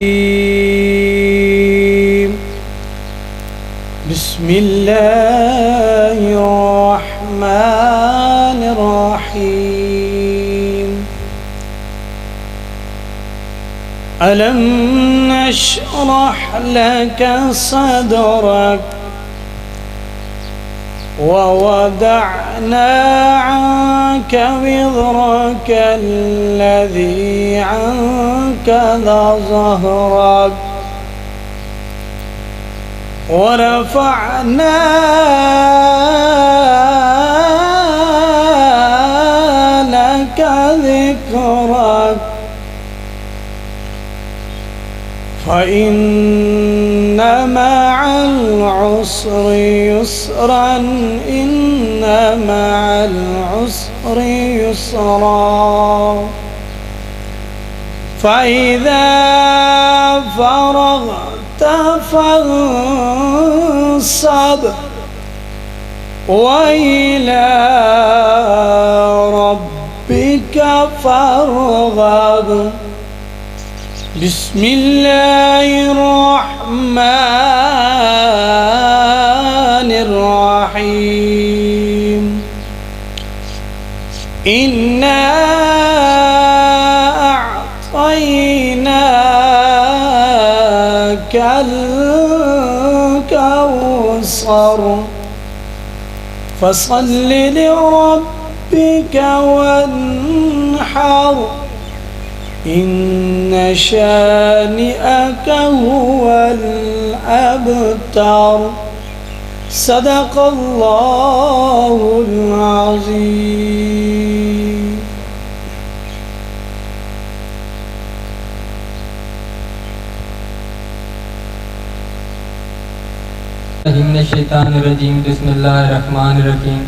بسم الله الرحمن الرحيم. ألم نشرح لك صدرك ووضعنا عنك وزرك الذي أنقض ظهرك ورفعنا لك ذكرك فإن مع العسر يسرا إن مع العسر يسرا فإذا فرغت فانصب وإلى ربك فارغب. بسم الله الرحمن الرحيم. إنا أعطيناك الكوثر فصل لربك وانحر إن شانئك هو الأبتر. صدق الله العظيم. من الشیطان الرجیم. بسم اللہ الرحمن الرحیم.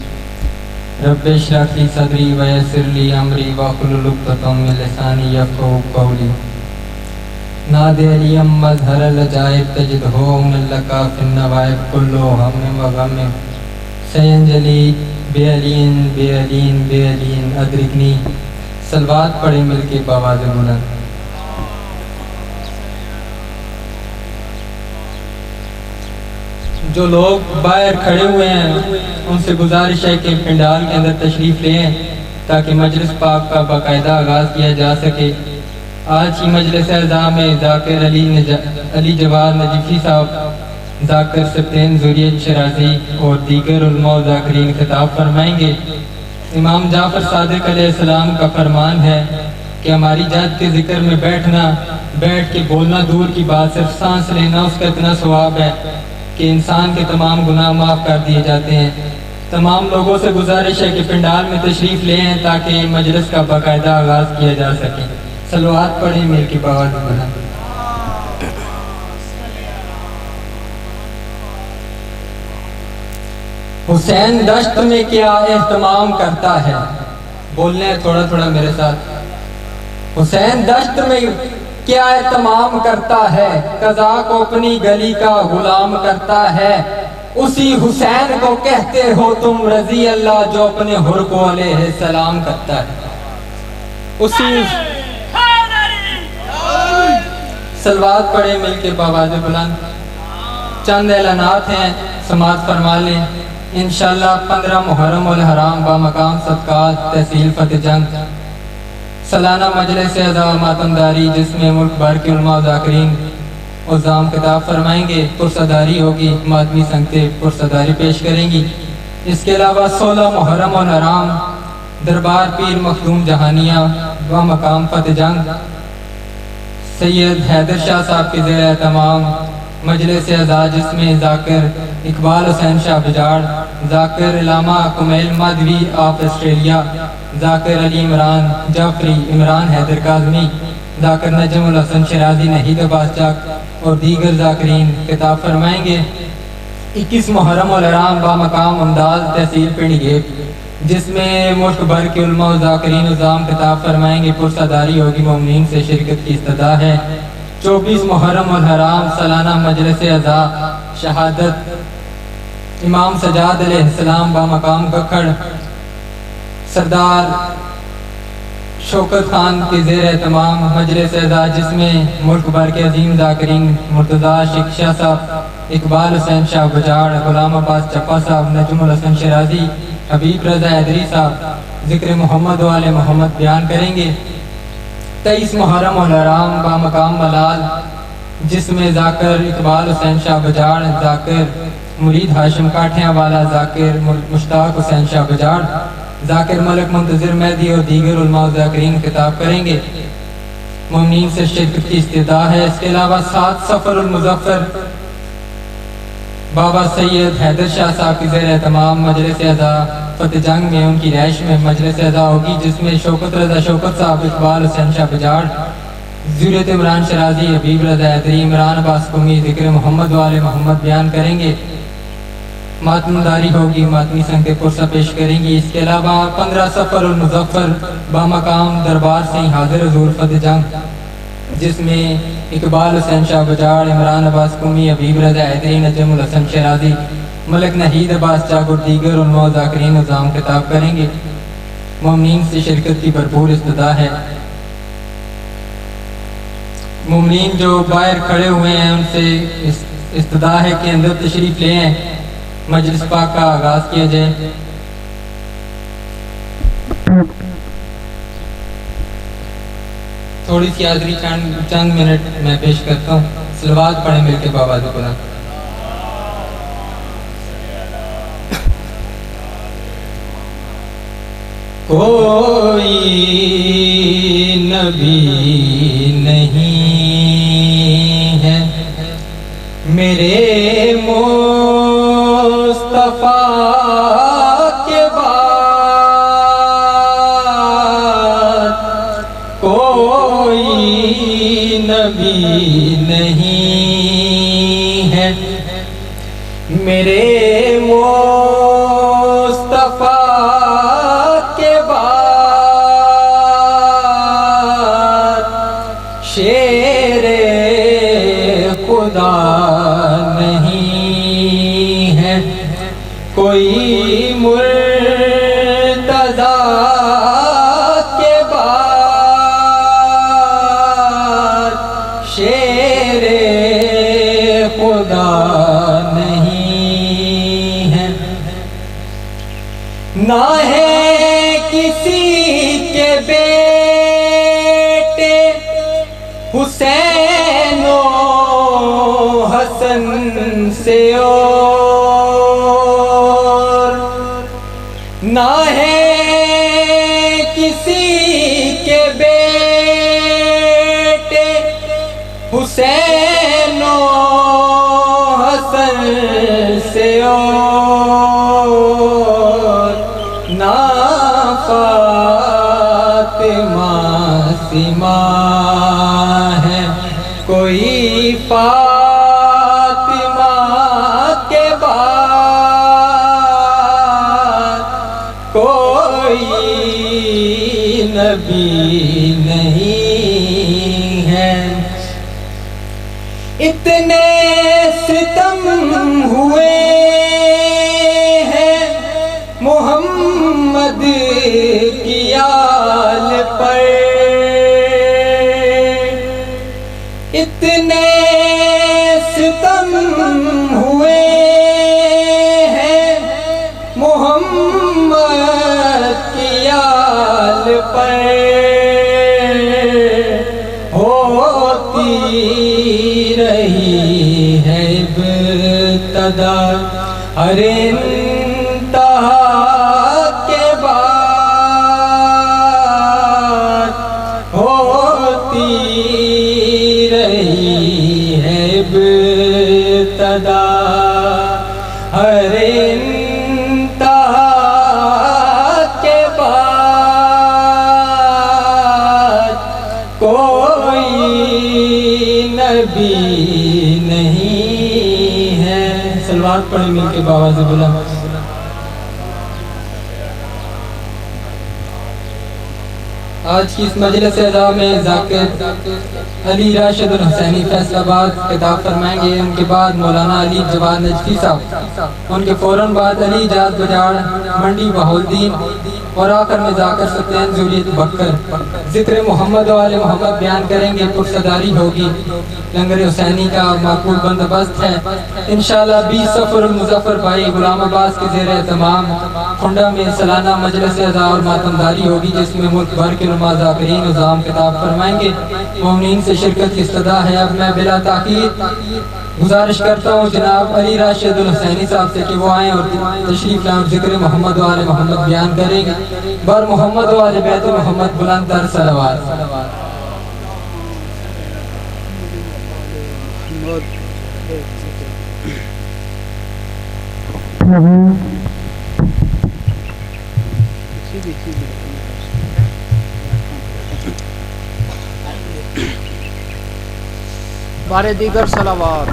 رب اشرح لی صدری ویسر لی امری واحلل عقدۃ من لسانی یفقهوا قولی. نادی علیم مظہر العجائب تجدہ من لک فی النوائب کل ہم و غم سینجلی بعلین بعلین بعلین ادرکنی. صلوات پڑھیں مل کے بآواز بلند. جو لوگ باہر کھڑے ہوئے ہیں ان سے گزارش ہے کہ پنڈال کے اندر تشریف لیں تاکہ مجلس پاک کا باقاعدہ آغاز کیا جا سکے. آج کی مجلس اعزاء میں ذاکر علی جواد نجیفی صاحب، ذاکر سبطین ذریعت شرازی اور دیگر علماء و ذاکرین خطاب فرمائیں گے. امام جعفر صادق علیہ السلام کا فرمان ہے کہ ہماری جد کے ذکر میں بیٹھ کے بولنا دور کی بات، صرف سانس لینا اس کا اتنا ثواب ہے کہ انسان کے تمام گناہ معاف کر دیے جاتے ہیں. تمام لوگوں سے گزارش ہے کہ پنڈال میں تشریف لے ہیں تاکہ مجلس کا باقاعدہ آغاز کیا جا سکے. صلوات پڑھیں مل کی بآواز بلند. حسین دشت میں کیا اہتمام کرتا ہے. بولنے تھوڑا تھوڑا میرے ساتھ. حسین دشت میں کیا اہتمام کرتا ہے، قضا کو اپنی گلی کا غلام کرتا ہے. اسی حسین کو کہتے ہو تم رضی اللہ جو اپنے حر کو علیہ السلام کرتا ہے. اسی صلوات پڑھیں مل کے بآواز بلند. چند اعلانات ہیں، سماعت فرما لیں. انشاءاللہ 15 محرم الحرام بامقام صدقات تحصیل فتح جنگ سالانہ مجلس اعزاء ماتمداری جس میں ملک بھر کے علماء و ذاکرین عظام خطاب فرمائیں گے. پرسداری ہوگی، مادمی سنگتیں پرسداری پیش کریں گی. اس کے علاوہ 16 محرم الحرام دربار پیر مخدوم جہانیہ بامقام فتح جنگ سید حیدر شاہ صاحب کے زیر اہتمام مجلس اعزاء جس میں ذاکر اقبال حسین شاہ بجاڑ، ذاکر علامہ کمیل مادوی آف آسٹریلیا، ذاکر علی عمران جعفری، عمران حیدر کاظمی، ذاکر نجم الحسن شرازی نہید عباس چاک اور دیگر ذاکرین خطاب فرمائیں گے. 21 محرم الحرام بامقام امداد تحصیل پنڈ گیپ جس میں ملک بھر کے علماء و ذاکرین عظام خطاب فرمائیں گے. پرسداری ہوگی، مومنین سے شرکت کی استدعا ہے. 24 محرم الحرام سالانہ مجلس اعزاء شہادت امام سجاد علیہ السلام بامقام ککھڑ سردار شوکت خان کے زیر اہتمام مجلس اعزاز، جس میں ملک بھر کے عظیم ذاکرین مرتضیٰ شکشہ صاحب، اقبال حسین شاہ بجاڑ، غلام عباس چپا صاحب، نجم الحسن شیرازی، حبیب رضا حیدری صاحب ذکر محمد و آل محمد بیان کریں گے۔ 23 محرم الحرام بامقام ملال، جس میں ذاکر اقبال حسین شاہ بجاڑ، ذاکر مرید ہاشم کاٹھیاں والا، ذاکر مشتاق حسین شاہ بجاڑ، ذاکر ملک منتظر مہدی اور دیگر علماء و ذاکرین خطاب کریں گے۔ مومنین سے شرکت کی استدعا ہے۔ اس کے علاوہ 7 سفر المظفر بابا سید حیدر شاہ صاحب کی زیر اہتمام مجلس اعزا فتح جنگ میں ان کی رہائش میں مجلس اعزا ہوگی، جس میں شوکت رضا شوکت صاحب، اقبال حسین شاہ بجاڑ، ضیرت عمران شیرازی، حبیب رضا حیدری، عمران عباس قمی ذکر محمد و آل محمد بیان کریں گے۔ ماتمداری ہوگی، ماتمی سنگ پرسہ پیش کریں گی۔ اس کے علاوہ 15 سفر المظفر بامقام دربار سے حاضر حضور فتح جنگ، جس میں اقبال حسین شاہ بجاڑ، عمران عباس قمی، حبیب رضا حیدری، نجم الحسن شیرازی، ملک نحید عباس چاک اور دیگر علماء و ذاکرین نظام خطاب کریں گے۔ مومنین سے شرکت کی بھرپور استدعا ہے۔ مومنین جو باہر کھڑے ہوئے ہیں ان سے استدعا ہے کہ اندر تشریف لے آئیں، مجلس پاک کا آغاز کیا جائے۔ تھوڑی سی حاضری چند منٹ میں پیش کرتا ہوں۔ صلوات پڑھیں مل کے بآواز بلند۔ کوئی نبی نہیں ہے میرے مصطفیٰ کے بعد، کوئی نبی نہیں ہے میرے مصطفیٰ کے بعد، شیر خدا نہیں ہے کوئی مرتضیٰ کے بعد، شیر خدا نہیں ہے۔ نہ ہے کسی کے بیٹے حسین و حسن سے اور، نہ ہے کسی کے بیٹے حسین و حسن سے اور، نہ فاطمہ سما ہے کوئی فاطمہ کے بعد، کوئی نبی نہیں ہے۔ اتنے ستم ہوئے ہیں محمد کی آل پر، اتنے ستم ہوئے ہیں محمد کی آل پر، ہوتی رہی ہے ابتدا ہر انتہا کے بعد، ہوتی رہی ہے ابتدا ہر انتہا کے بعد، کوئی نبی نہیں ہے۔ صلوات پڑھیں مل کے بآواز بلند۔ آج کی اس مجلس اعزا میں ذاکر علی راشد الحسینی فیصل آباد خطاب فرمائیں گے۔ ان کے بعد مولانا علی جواد نجفی صاحب، ان کے فوراً بعد علی جاد بجاڑ منڈی بہاؤالدین، اور آخر میں ذاکر ستین ذریت بکر ذکر محمد و آل محمد بیان کریں گے، پرسداری ہوگی، لنگر حسینی کا معقول بندوبست ہے انشاءاللہ۔ 20 سفر المظفر بھائی غلام عباس کے زیر اہتمام کھنڈا میں سالانہ مجلس اعزاء اور ماتمداری ہوگی، جس میں ملک بھر کے علماء ذاکرین نظام خطاب فرمائیں گے۔ مومنین سے شرکت کی استدعا ہے۔ اب میں بلا تاخیر گزارش کرتا ہوں جناب علی راشد الحسینی صاحب سے کہ وہ آئیں اور تشریف لائیں، ذکر محمد و آل محمد بیان کریں گے۔ بر محمد و آل بیت محمد بلند تر صلوات۔ بارے دیگر صلوات۔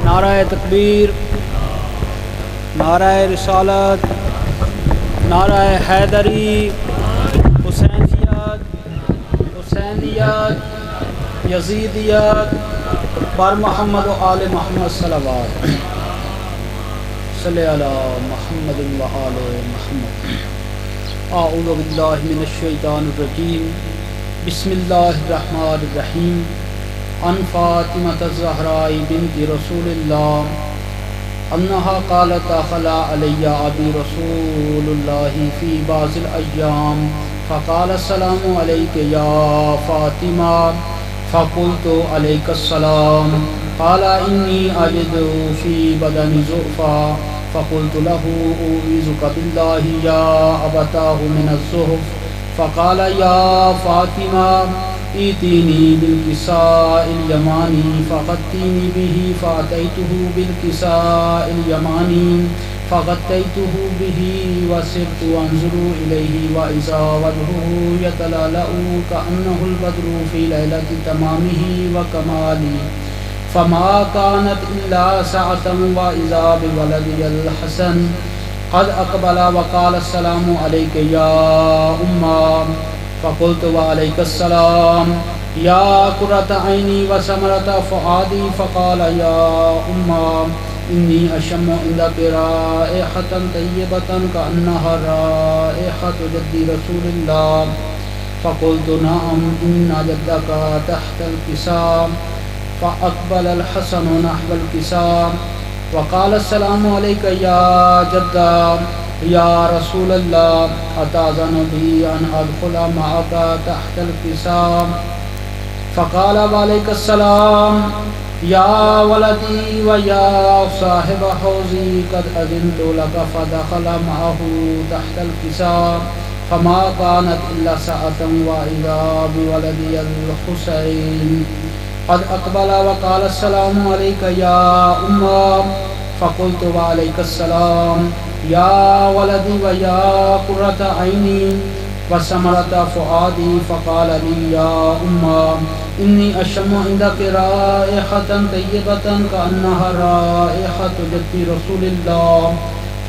نعرہ تکبیر، نعرہ رسالت، نعرہ حیدری، حسینیت، یزیدیت، بر محمد و آل محمد صلوات۔ صلی علی محمد و آل محمد۔ اعوذ باللہ من الشیطان الرجیم، بسم اللہ الرحمن الرحیم۔ عن فاطمة الزہراء بنت رسول اللہ انہا قالت دخل علی ابی رسول اللہ فی بعض الایام فقال السلام علیک یا فاطمہ فقلت علیک السلام قال انی اجد فی بدنی ضعفا فقلت له أعوذك بالله يا أبتاه من الزهف فقال يا فاطمة ائتني بالكساء اليماني فغطيني به فأتيته بالكساء اليماني فغطيته به وسرت أنظر إليه وإذا وجهه يتلألأ كأنه البدر في ليلة تمامه وكماله فما كانت إلا ساعة وإذا بولدي الحسن قد أقبل وقال السلام عليك يا أمّا فقلت وعليك السلام يا قرة عيني وثمرة فؤادي فقال يا أمّا إني أشم عندك رائحة طيبة كأنها رائحة جد رسول الله فقلت نعم إن جدك تحت الكساء فأقبل الحسن نحو الكساء وقال السلام عليك يا جدا يا رسول الله أتأذن لي أن أدخل معك تحت الكساء فقال وعليك السلام يا ولدي ويا صاحب حوزي قد أذنت لك فدخل معه تحت الكساء فما كانت إلا ساعة وإذا بولدي الحسين قد أقبل وقال السلام عليك يا أمّا فقلت وعليك السلام يا ولدي ويا قرة عيني وثمرة فؤادي فقال لي يا أمّا إني أشم عندك رائحة طيبة كأنها رائحة جد رسول الله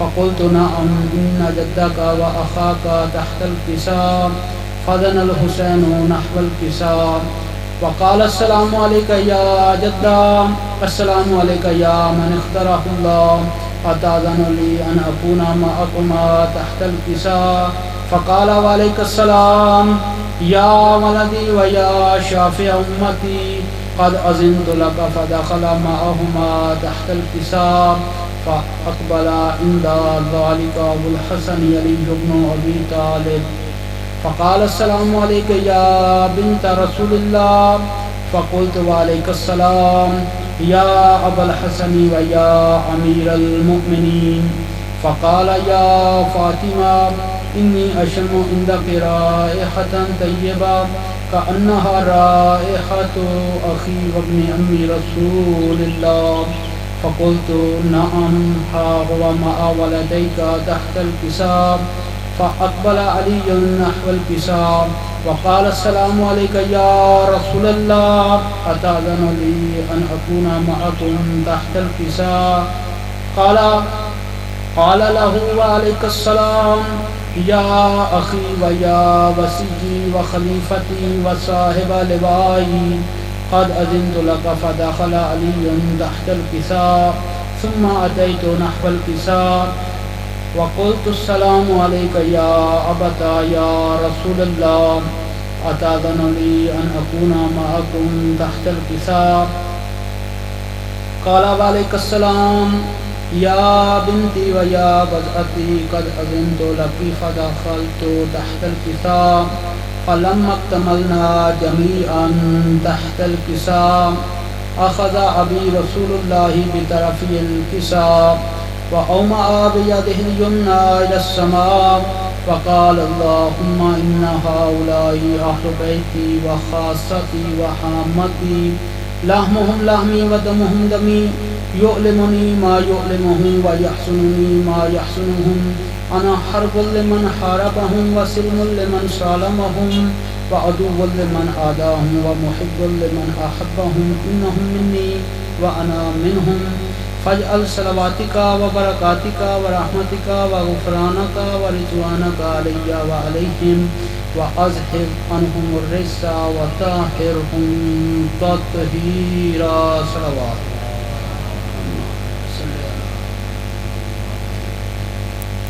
فقلت نعم إن جدك وأخاك تحت الكساء فدنا الحسين نحو الكساء وقال السلام عليك يا جدا السلام عليك يا من اختاره الله أتأذن لي أن أكون معكما تحت الكساء فقال وعليك السلام يا ولدي ويا شافع أمتي قد أذنت لك فدخل معهما تحت الكساء فأقبل عند ذلك أبو الحسن علي بن أبي طالب فقال السلام عليك يا بنت رسول الله فقلت وعليك السلام يا أبا الحسن ويا أمير المؤمنين فقال يا فاطمة إني أشم عندك رائحة طيبة كأنها رائحة أخي وابن أمي رسول الله فقلت نعم ها هو مع ولديك تحت الكساء فأقبل علي نحو الكساء وقال السلام عليك يا رسول الله أتأذن لي أن أكون معكم تحت الكساء قال له وعليك السلام يا أخي ويا وسيجي وخليفتي وصاحب لوائي قد أذنت لك فدخل علي تحت الكساء ثم أتيت نحو الكساء وقلت السلام عليك يا أبتا يا رسول الله أتأذن لي أن أكون معكم تحت الكساء؟ قال وعليك السلام يا بنتي ويا بضعتي قد أذنت لك فدخلت تحت الكساء فلما اكتملنا جميعا تحت الكساء أخذ أبي رسول الله بطرفي الكساء وأومأ بيده اليمنى إلى السماء وقال اللهم إن هؤلاء أهل بيتي وخاصتي وحامتي لحمهم لحمي ودمهم دمي يؤلمني ما يؤلمهم ويحزنني ما يحزنهم أنا حرب لمن حاربهم وسلم لمن سالمهم وعدو لمن عاداهم ومحب لمن أحبهم إنهم مني وأنا منهم فاجعل صلواتك وبركاتك ورحمتك وغفرانك ورضوانك علي وعليهم وأذهب عنهم الرجس وطهرهم تطهيرا صلوات.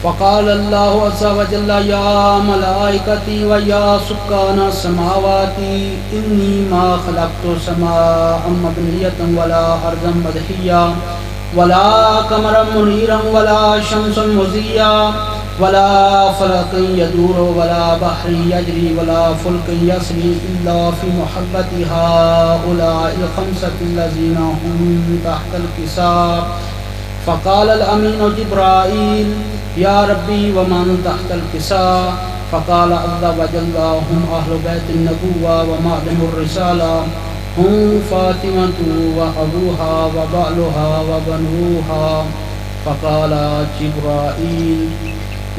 فقال الله عز وجل يا ملائكتي ويا سكان السماوات إني ما خلقت سماء مبنية ولا أرضا مدحية ولا قمرا منيرا ولا شمسا مضيا ولا فلك يدور ولا بحر يجري ولا فلك يسري إلا في محبة هؤلاء الخمسة الذين هم تحت الكساء. فقال الأمين جبرائيل يا ربي ومن تحت الكساء؟ فقال عز وجل هم أهل بيت النبوة ومعدن الرسالة هم فاطمة وأبوها وبعلها وبنوها. فقال جبرائيل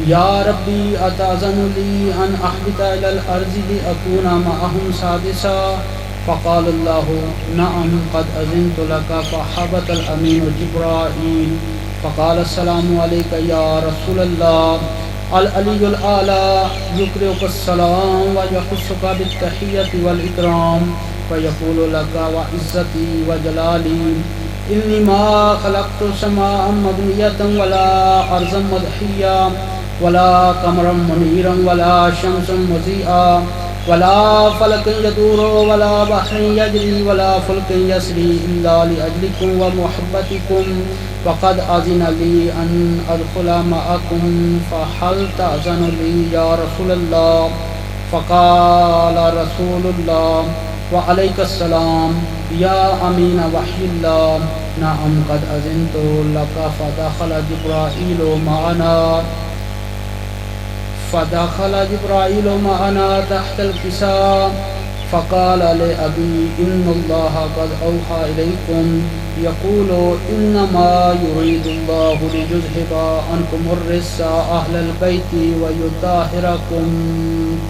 يا ربي أتأذن لي أن أحبط إلى الأرض لأكون معهم سادسا؟ فقال الله نعم قد أذنت لك. فحبط الأمين جبرائيل فقال السلام عليك يا رسول الله العلي الأعلى يقرئك السلام ويخصك بالتحية والإكرام ويقول لك وعزتي وجلالي إني ما خلقت سماء مبنية ولا أرضا مدحية ولا قمرا منيرا ولا شمسا مضيئا ولا فلك يدور ولا بحر يجري ولا فلك يسري إلا لأجلكم ومحبتكم وقد أذن لي أن أدخل معكم فهل تأذن لي يا رسول الله؟ فقال رسول الله وعليك السلام يا أمين وحي الله نعم قد أذنت لك. فدخل جبرائيل معنا تحت الكساء فقال لأبي إن الله قد أوحى إليكم يقول إنما يريد الله ليذهب عنكم الرجس أهل البيت ويطهركم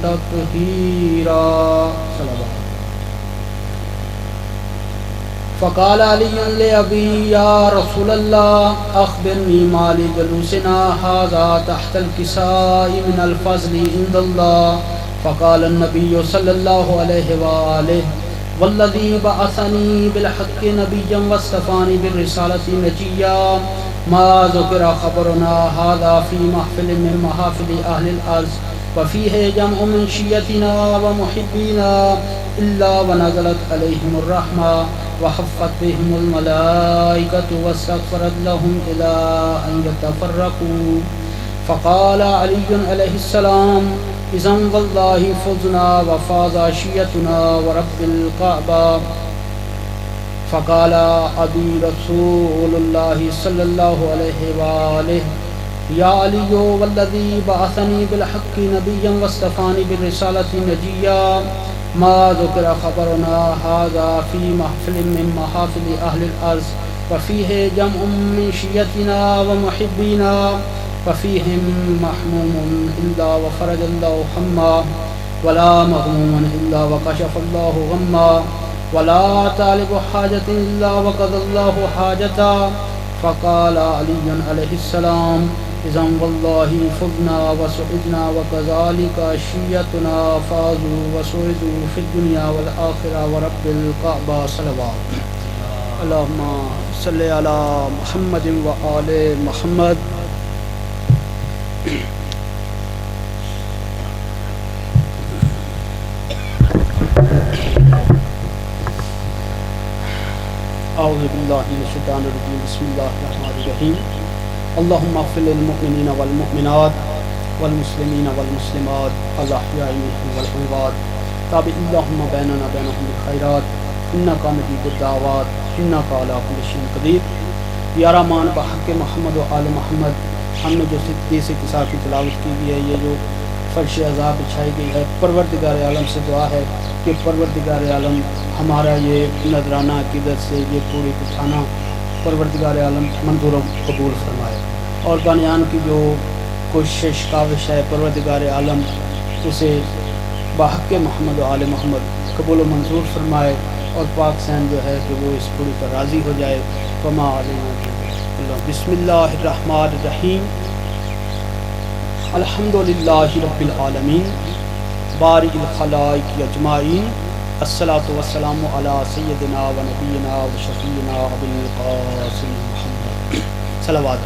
تطهيرا. فقال علي لأبي يا رسول الله أخبرني ما لجلوسنا هذا تحت الكساء من الفضل عند الله. فقال النبي صلى الله عليه وآله والذي بعثني بالحق نبيا واصطفاني بالرسالة نجيا ما ذكر خبرنا هذا في محفل من محافل أهل الأرض وفيه جمع من شيتنا ومحبينا إلا ونزلت عليهم الرحمة وحفت بهم الملائكة واستغفرت لهم إلى أن يتفرقوا. فقال علي عليه السلام إذن والله فزنا وفاز شيتنا ورب الكعبة. فقال أبي رسول الله صلى الله عليه وآله يا علي والذي بعثني بالحق نبيا واصطفاني بالرسالة نجيا ما ذكر خبرنا هذا في محفل من محافل أهل الأرض وفيه جمع من شيتنا ومحبينا وفيهم محموم إلا وفرج الله حما ولا مغموم إلا وكشف الله غما ولا طالب حاجة إلا وقضى الله حاجتا. فقال علي عليه السلام إذن والله فضنا وسعدنا وكذلك شيتنا فازوا وسعدوا في الدنيا والآخرة ورب الكعبة صلوات. اللہم صلی علی محمد و آل محمد. اعوذ باللہ من الشیطان الرجیم. بسم اللہ الرحمن الرحیم. اللہم اغفر للمؤمنین والمؤمنات والمسلمین والمسلمات الاحیاء منهم والاموات. تابع اللہم بیننا بینہم بالخیرات انکا مجیب الدعوات انکا علی کل شیء قدیر. یا رحمان بحق محمد و آل محمد. ہم نے جو تیس قصہ کی تلاوت کی گئی ہے، یہ جو فرش عذاب بچھائی گئی ہے، پروردگار عالم سے دعا ہے کہ پروردگار عالم ہمارا یہ نذرانہ عقیدت سے یہ پوری اٹھانا پروردگار عالم منظور و قبول فرمائے، اور بانیان کی جو کوشش کاوش ہے پروردگار عالم اسے بحق محمد و آل محمد قبول و منظور فرمائے، اور پاک سین جو ہے کہ وہ اس پوری پر راضی ہو جائے. وما علینا اللہ. بسم اللہ الرحمن الرحیم. الحمد للہ رب العالمین باری الخلائق اجمعین. الصلاۃ والسلام علی سیدنا و نبینا و شفیعنا ابی القاسم محمد. صلوات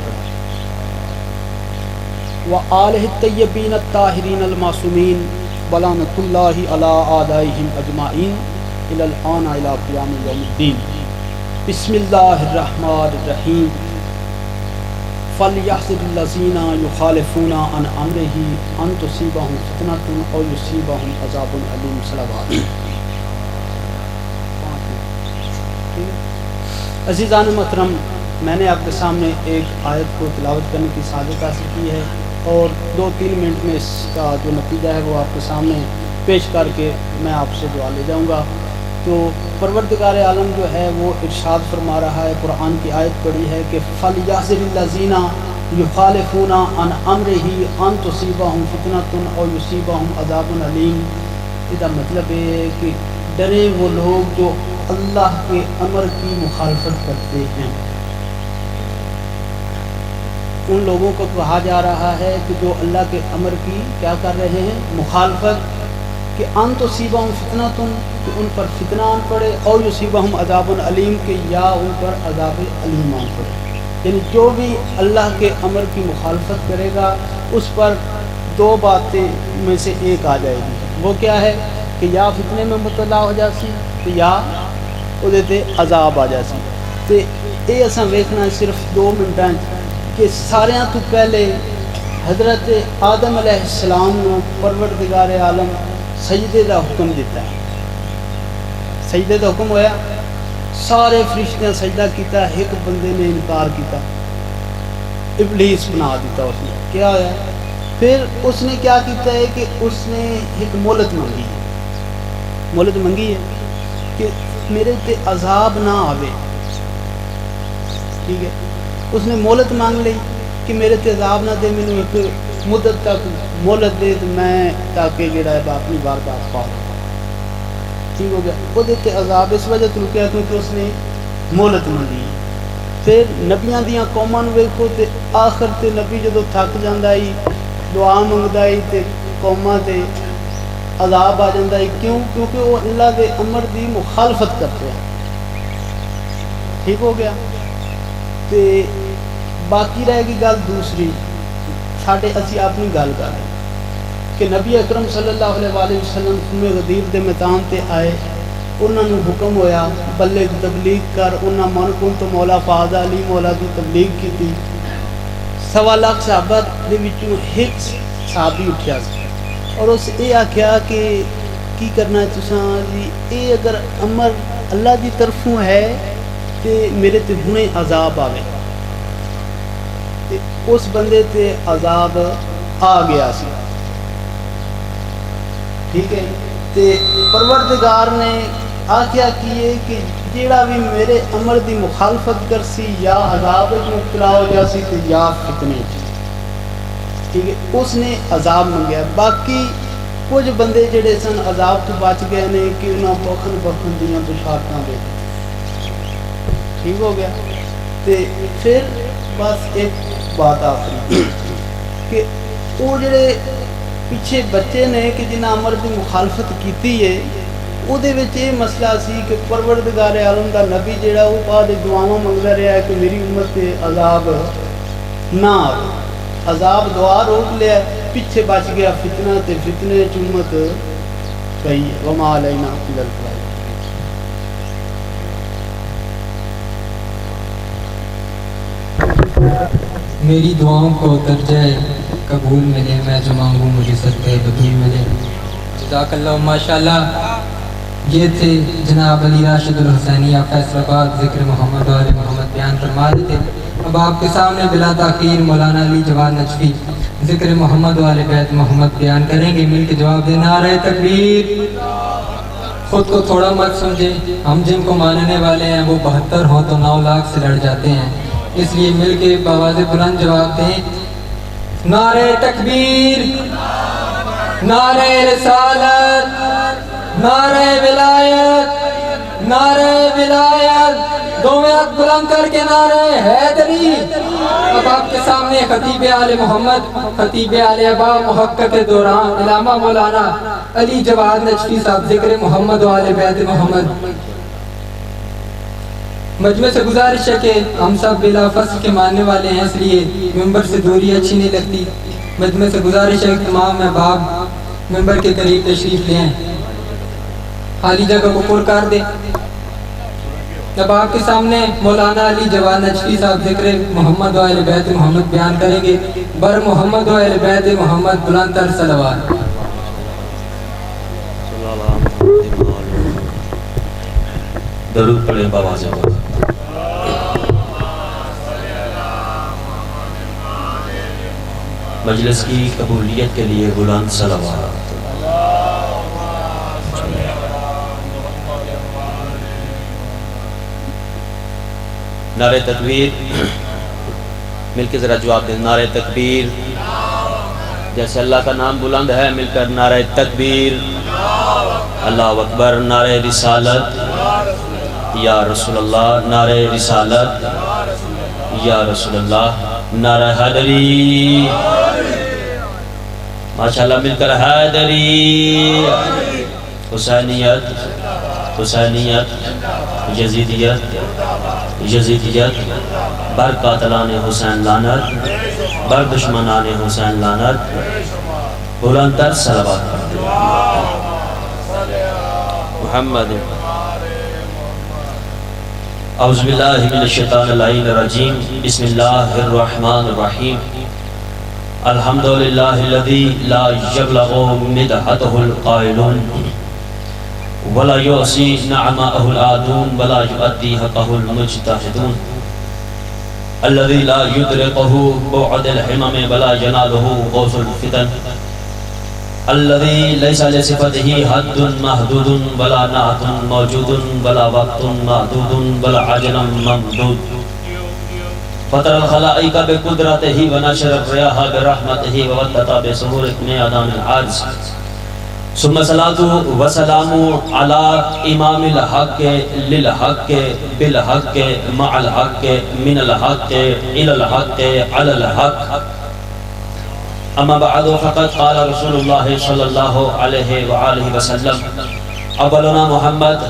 و آلہ الطیبین الطاہرین المعصومین ولعنۃ اللہ علی اعدائہم اجمعین الی الآن الی قیام یوم الدین. بسم اللہ الرحمن الرحیم. فَلْيَحْذَرِ الَّذِينَ يُخَالِفُونَ عَنْ أَمْرِهِ أَن تُصِيبَهُمْ فِتْنَةٌ أَوْ يُصِيبَهُمْ عَذَابٌ أَلِيمٌ. صلوات. عزیزان محترم، میں نے آپ کے سامنے ایک آیت کو تلاوت کرنے کی سعادت حاصل کی ہے، اور 2-3 منٹ میں اس کا جو نتیجہ ہے وہ آپ کے سامنے پیش کر کے میں آپ سے دعا لے جاؤں گا. تو پروردگار عالم جو ہے وہ ارشاد فرما رہا ہے، قرآن کی آیت پڑھی ہے کہ فَلْيَحْذَرِ الَّذِينَ يُخَالِفُونَ عَنْ أَمْرِهِ أَن تُصِيبَهُمْ فِتْنَةٌ أَوْ يُصِيبَهُمْ عَذَابٌ أَلِيمٌ. اس کا مطلب ہے کہ ڈرے وہ لوگ جو اللہ کے امر کی مخالفت کرتے ہیں. ان لوگوں کو کہا جا رہا ہے کہ جو اللہ کے امر کی کیا کر رہے ہیں؟ مخالفت. کہ ان تصیبہم فتنۃ، کہ ان پر فتنہ آن پڑے، او یصیبہم عذاب علیم، کہ یا ان پر عذاب علیم آن پڑے. یعنی جو بھی اللہ کے امر کی مخالفت کرے گا اس پر 2 باتیں میں سے ایک آ جائے گی. وہ کیا ہے؟ کہ یا فتنے میں مبتلا ہو جاسی یا وہ عذاب آ جاسی. تو یہ اصا ویکھنا صرف 2 منٹاں کہ سارے تو پہلے حضرت آدم علیہ السلام نو پروردگار عالم سجدے دا حکم دیتا ہے. سجدے دا حکم ہویا، سارے فرشتیاں سجدہ کیتا، ایک بندے نے انکار کیتا، ابلیس بنا دیتا اس نے. کیا ہویا؟ پھر اس نے کیا کیتا ہے کہ اس نے ایک مہلت منگی ہے. مہلت منگی ہے کہ میرے تے عذاب نہ آوے. ٹھیک ہے، اس نے مہلت مانگ لی کہ میرے تے عذاب نہ دے، مینوں ایک مدت تک مہلت دے تو میں تاکہ جڑا ہے اپنی واردات پا لوں. ٹھیک ہو گیا. وہ دیتے عذاب اس وجہ تو رکیا کیونکہ اس نے مہلت منگی. پھر نبیاں دیاں قوماں نوں ویکھو تے آخر تے نبی جدوں تھک جاندا ہی دعا منگدا ہی تے قوماں تے عذاب آ جاندا ہی. کیوں؟ کیونکہ وہ اللہ دے امر دی مخالفت کرتے ہیں. ٹھیک ہو گیا. تے باقی رہ گئی گل دوسری، ساڈے اسی اپنی گل کر رہے کہ نبی اکرم صلی اللہ علیہ وآلہ وسلم میں غدیر دے میدان تے آئے، انہاں نوں حکم ہویا بلغ تبلیغ کر. انہاں من کن تو مولا فہد علی مولا دی تبلیغ کیتی. 1.25 لاکھ صحابہ دے وچوں ایک صحابی اٹھیا سی اور اس یہ آکھیا کہ کی کرنا ہے تساں جی، اے اگر امر اللہ دی طرفوں ہے تے میرے تے ہنے عذاب آوے. اس بندے تے عذاب آ گیا سی. ٹھیک ہے. تے پروردگار نے آخیا کیے کہ جیڑا بھی میرے امر دی مخالفت کرسی یا عذاب مبتلا ہو جاسی تے یا فتنے. ٹھیک ہے. اس نے عذاب منگیا. باقی کچھ بندے جڑے سن عذاب تو بچ گئے نے کہ انہاں بخن دیاں بشارتاں دے. ٹھیک ہو گیا. تے پھر بس ایک بات آخری کہ وہ جڑے پیچھے بچے نے کہ جنہیں امر کی مخالفت کیتی ہے ਉਹਦੇ ਵਿੱਚ ਇਹ ਮਸਲਾ ਸੀ ਕਿ ਪਰਵਰਦਗਾਰ ਆਲਮ ਦਾ ਨਬੀ ਜਿਹੜਾ ਉਹ ਬਾਅਦ ਦੁਆਵਾਂ ਮੰਗਦਾ ਰਿਹਾ ਕਿ ਮੇਰੀ ਉਮਤ ਤੇ ਅਜ਼ਾਬ ਨਾ ਆਵੇ। ਅਜ਼ਾਬ ਦੁਆ ਰੋਕ ਲਿਆ, ਪਿੱਛੇ ਬਚ ਗਿਆ ਫਿਤਨਾ, ਤੇ ਫਿਤਨੇ 'ਚ ਉਮਤ ਗਈ। ਵਮਾ ਅਲੈਨਾ ਇਲਲ ਬਲਾਗ। میری دعاؤں کو درجہ قبول ملے، میں جو مانگوں مجھے صدقہ قبول ملے۔ جزاک اللہ ماشاء اللہ۔ یہ تھے جناب علی راشد الحسینی فیصل آباد، ذکر محمد و آل محمد بیان فرما رہے تھے۔ اب آپ کے سامنے بلا تاخیر مولانا علی جواد نجفی ذکر محمد و آل بیت محمد بیان کریں گے۔ مل کے جواب دے نعرہ تکبیر۔ خود کو تھوڑا مت سمجھیں، ہم جن کو ماننے والے ہیں وہ 72 ہوں تو 9 لاکھ سے لڑ جاتے ہیں، اس لیے مل کے بآواز بلند جواب دیں نعرہ تکبیر، نعرہ رسالت، نعرہ ولایت، نعرہ ولایت، دونوں ہاتھ بلند کر کے نعرہ حیدری۔ اب آپ کے سامنے خطیب آل محمد، خطیب آل ابا، محقق دوران علامہ مولانا علی جواد نجفی صاحب ذکر محمد و آل بیت محمد۔ مجمع سے گزارش ہے کہ ہم سب بلا فصل کے ماننے والے ہیں، اس لیے ممبر سے دوری اچھی نہیں لگتی۔ مجمع سے گزارش ہے کہ تمام احباب ممبر کے قریب تشریف لیں، خالی جگہ کو پر کر دیں۔ جب آپ کے سامنے مولانا علی جواد نجفی صاحب ذکر محمد و اہل بیت محمد بیان کریں گے۔ بر محمد و اہل بیت محمد بلند تر صلوات۔ درود پڑھیں بآواز بلند۔ مجلس کی قبولیت کے لیے بلند صلوات۔ نعرہ تکبیر، مل کے ذرا جواب دیں نعرہ تکبیر۔ جیسے اللہ کا نام بلند ہے، مل کر نعرہ تکبیر، اللہ اکبر، نعرہ رسالت یا رسول اللہ، نعرہ رسالت یا رسول اللہ، نعرہ حیدری، ماشاءاللہ مل کر حیدری، حسینیت، حسینیت، یزیدیت، یزیدیت، بر قاتلان حسین لعنت، بر دشمنان حسین لعنت، بلند تر صلوات پڑھتے محمد۔ اعوذ باللہ من الشیطان اللعین الرجیم، بسم اللہ الرحمن الرحیم۔ الحمدللہ الذی لا یبلغ مدحتہ القائلون ولا یعصی نعمہ العادون ولا یؤدی حقہ المجتہدون، الذی لا یدرکہ بعد الحمم ولا ینالہ غوث الفتن، الذي ليس لصفته حد محدود ولا نعت موجود ولا وقت محدود ولا عجل ممدود، فطر الخلائق بقدرته ونشر الرياح برحمته ووتت بسهور ميدان العرض، ثم صلاة وسلام على امام الحق للحق بالحق مع الحق من الحق الى الحق على الحق، اما بعد فقد قال رسول اللہ صلی اللہ علیہ وآلہ وسلم اولنا محمد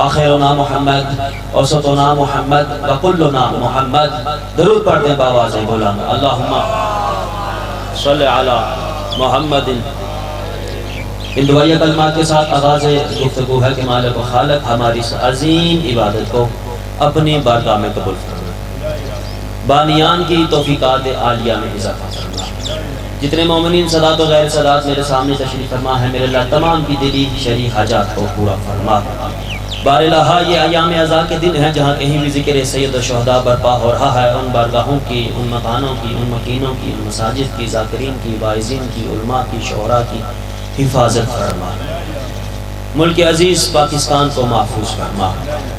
آخرنا محمد اوسطنا محمد وکلنا محمد۔ درود پڑھتے ہیں بآواز بلند، اللہم صلی علی محمد۔ ان دعائیہ کلمات کے ساتھ آغاز گفتگو ہے کہ مالک و خالق ہماری اس عظیم عبادت کو اپنی بارگاہ میں قبول فرما، بانیان کی توفیقات عالیہ میں اضافہ فرما۔ جتنے مومنین صدات و غیر صدات میرے سامنے تشریف فرما ہے، میرے اللہ تمام کی دلی شرعی حاجات کو پورا فرما۔ بار الہا یہ ایام عزا کے دن ہیں جہاں کہیں بھی ذکر سید و شہداء برپا ہو رہا ہے، ان بارگاہوں کی، ان مکانوں کی، ان مکینوں کی، ان مساجد کی، ذاکرین کی، واعظین کی، علماء کی، شعراء کی حفاظت فرما۔ ملک عزیز پاکستان کو محفوظ فرما،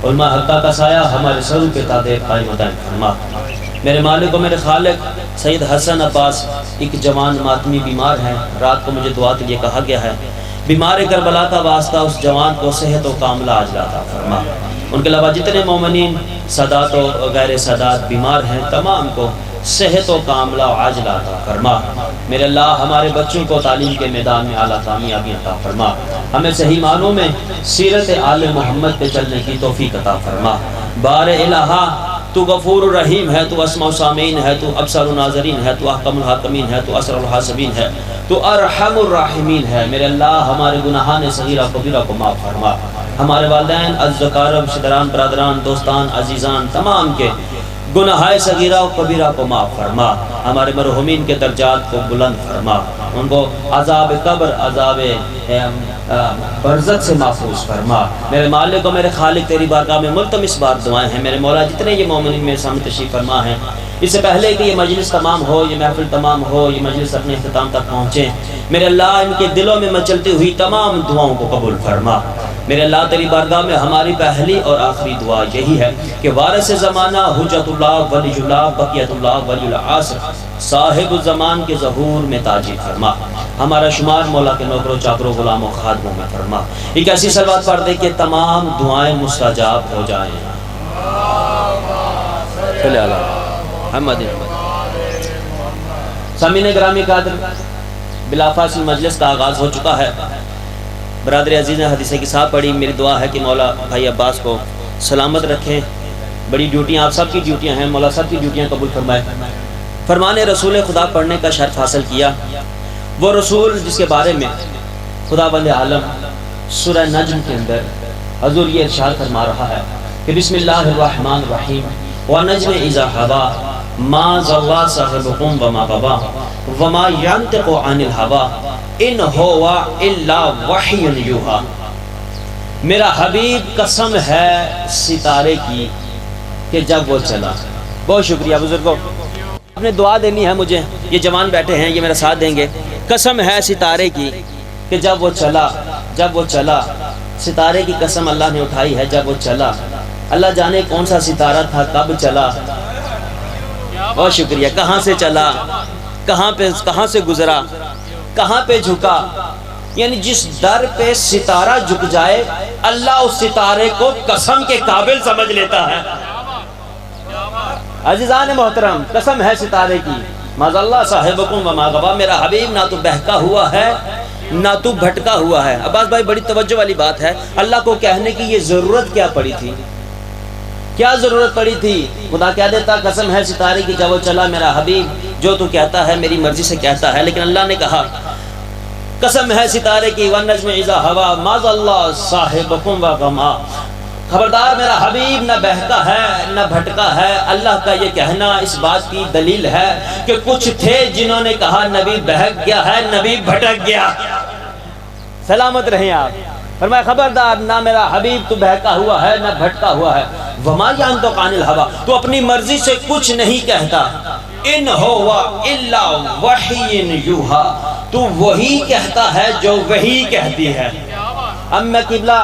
علماء حقہ کا سایہ ہمارے سروں پہ تادے قائم و دائم فرما۔ میرے مالک و میرے خالق سید حسن عباس ایک جوان ماتمی بیمار ہیں، رات کو مجھے دعا کے لیے کہا گیا ہے بیمار کربلا کا واسطہ اس جوان کو صحت و کاملہ عاجلہ عطا فرما۔ ان کے علاوہ جتنے مومنین سادات و غیر سادات بیمار ہیں تمام کو صحت و کاملہ و عاجلہ عطا فرما۔ میرے اللہ ہمارے بچوں کو تعلیم کے میدان میں اعلیٰ کامیابی عطا فرما۔ ہمیں صحیح معنوں میں سیرت آل محمد پہ چلنے کی توفیق عطا فرما۔ بار الہا تو غفور الرحیم ہے، تو اسمع السامعین ہے، تو ابصر الناظرین ہے، تو احکم الحاکمین ہے، تو اسر الحاسبین ہے، تو ارحم الراحمین ہے۔ میرے اللہ ہمارے گناہان صغیرہ کبیرہ کو معاف فرما۔ ہمارے والدین، اقارب، رشتہ داران، برادران، دوستان، عزیزان تمام کے گناہ صغیرہ و کبیرہ کو معاف فرما۔ ہمارے مرحومین کے درجات کو بلند فرما، ان کو عذاب قبر، عذاب برزخ سے محفوظ فرما۔ میرے مالک و میرے خالق تیری بارگاہ میں ملتمس بار دعائیں ہیں میرے مولا، جتنے یہ مومنین میرے سامنے تشریف فرما ہیں، اس سے پہلے کہ یہ مجلس تمام ہو، یہ محفل تمام ہو، یہ مجلس اپنے اختتام تک پہنچے، میرے اللہ ان کے دلوں میں مچلتی ہوئی تمام دعاؤں کو قبول فرما۔ میرے اللہ تیری بارگاہ میں ہماری پہلی اور آخری دعا یہی ہے کہ وارث زمانہ حجت اللہ ولی اللہ بقیت اللہ ولی العصر صاحب الزمان کے ظہور میں تاجر فرما۔ ہمارا شمار مولا کے نوکروں چاکروں غلاموں خادموں میں فرما۔ ایک ایسی صلوات پڑھ دے کہ تمام دعائیں مستجاب ہو جائیں۔ صلی اللہ محمد۔ سامعین گرامی قادر، بلافاصل مجلس کا آغاز ہو چکا ہے۔ برادر عزیز نے حدیث کی صاحب پڑھی، میری دعا ہے کہ مولا بھائی عباس کو سلامت رکھیں۔ بڑی ڈیوٹیاں آپ سب کی ڈیوٹیاں ہیں، مولا سب کی ڈیوٹیاں قبول فرمائے۔ فرمان رسول خدا پڑھنے کا شرف حاصل کیا، وہ رسول جس کے بارے میں خدا بند عالم سورہ نجم کے اندر حضور یہ ارشاد فرما رہا ہے کہ بسم اللہ الرحمن الرحیم وَالنَّجْمِ إِذَا هَوَىٰ مَا ضَلَّ صَاحِبُكُمْ وَمَا غَوَىٰ وَمَا يَنطِقُ عَنِ الْهَوَىٰ إِنْ هُوَ إِلَّا وَحْيٌ يُوحَىٰ۔ میرا حبیب قسم ہے ستارے کی کہ جب وہ چلا۔ بہت شکریہ بزرگوں، آپ نے دعا دینی ہے مجھے، یہ جوان بیٹھے ہیں یہ میرا ساتھ دیں گے۔ قسم ہے ستارے کی کہ جب وہ چلا، جب وہ چلا، ستارے کی قسم اللہ نے اٹھائی ہے جب وہ چلا۔ اللہ جانے کون سا ستارہ تھا، کب چلا۔ بہت شکریہ۔ کہاں سے چلا، کہاں سے گزرا، کہاں پہ جھکا، یعنی جس در پہ ستارہ جھک جائے اللہ اس ستارے کو قسم کے قابل سمجھ لیتا ہے۔ عزیزان محترم، قسم ہے ستارے کی، ماذ اللہ صاحبکم وما غوا، میرا حبیب نہ تو بہکا ہوا ہے نہ تو بھٹکا ہوا ہے۔ عباس بھائی بڑی توجہ والی بات ہے، اللہ کو کہنے کی یہ ضرورت کیا پڑی تھی، کیا ضرورت پڑی تھی؟ خدا کہہ دیتا قسم ہے ستارے کی جب وہ چلا، میرا حبیب جو تو کہتا ہے میری مرضی سے کہتا ہے، لیکن اللہ نے کہا قسم ہے ستارے کی وَالنَّجْمِ إِذَا هَوَىٰ مَا ضَلَّ صَاحِبُكُمْ وَغَوَىٰ۔ خبردار میرا حبیب نہ بہکا ہے نہ بھٹکا ہے۔ اللہ کا یہ کہنا اس بات کی دلیل ہے کہ کچھ تھے جنہوں نے کہا نبی بہک گیا ہے، نبی بھٹک گیا۔ سلامت رہیں آپ۔ فرمایا خبردار نہ میرا حبیب تو بہکا ہوا ہے نہ بھٹکا ہوا ہے۔ وما ينطق عن الهوى، تو اپنی مرضی سے کچھ نہیں کہتا۔ ان هو الا وحی یوحا، تو وہی کہتا ہے جو وہی کہتی ہے۔ اب میں قبلہ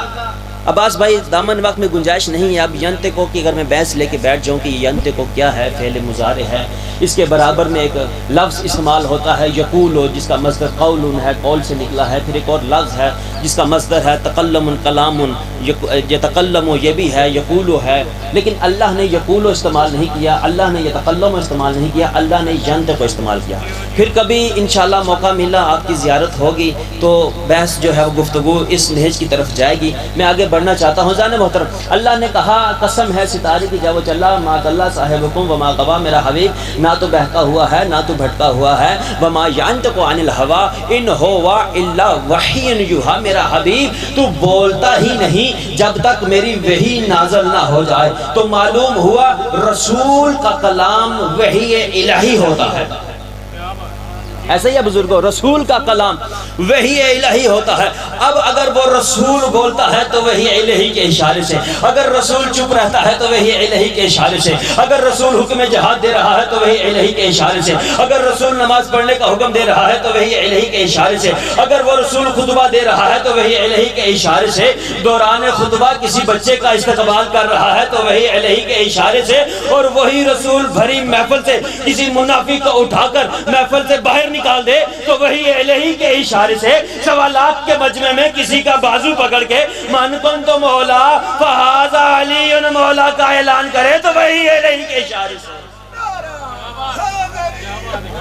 عباس بھائی دامن وقت میں گنجائش نہیں ہے اب ینطقو کی اگر میں بحث لے کے بیٹھ جاؤں کہ یہ ینطقو کیا ہے، فعل مضارع ہے، اس کے برابر میں ایک لفظ استعمال ہوتا ہے یقولو، جس کا مصدر قول ہے، قول سے نکلا ہے۔ پھر ایک اور لفظ ہے جس کا مصدر ہے تکلم کلام، یتکلم یہ بھی ہے، یقولو ہے، لیکن اللہ نے یقولو استعمال نہیں کیا، اللہ نے یتکلم استعمال نہیں کیا، اللہ نے ینطقو استعمال کیا۔ پھر کبھی انشاءاللہ موقع ملا آپ کی زیارت ہوگی تو بحث جو ہے وہ گفتگو اس نہج کی طرف جائے گی۔ میں آگے بڑھنا چاہتا ہوں۔ زان محترم، اللہ نے کہا قسم ہے ستارے کی جب وہ چلا، ما ضل صاحبکم وما غوا، میرا حبیب نہ تو بہکا ہوا ہے نہ تو بھٹکا ہوا ہے۔ وما ينطق عن الهوى ان هو الا وحی یوحا، میرا حبیب تو بولتا ہی نہیں جب تک میری وحی نازل نہ ہو جائے۔ تو معلوم ہوا رسول کا کلام وحی الہی ہوتا ہے۔ ایسے ہی ہے بزرگوں، رسول کا کلام وحی الہی ہوتا ہے۔ اب اگر وہ رسول بولتا ہے تو وحی الہی کے اشارے سے، اگر رسول چپ رہتا ہے تو وحی الہی کے اشارے سے، اگر رسول حکم جہاد دے رہا ہے تو وحی الہی کے اشارے سے، اگر رسول نماز پڑھنے کا حکم دے رہا ہے تو وحی الہی کے اشارے سے، اگر وہ رسول خطبہ دے رہا ہے تو وحی الہی کے اشارے سے، دوران خطبہ کسی بچے کا استقبال کر رہا ہے تو وحی الہی کے اشارے سے، اور وہی رسول بھری محفل سے کسی منافق کو اٹھا کر محفل سے باہر نکال دے تو وہی الہی کے اشارے سے سوالات کے مجمع میں کسی کا بازو پکڑ کے من کن تو مولا فہذا علی مولا کا اعلان کرے تو وہی الہی کے اشارے سے.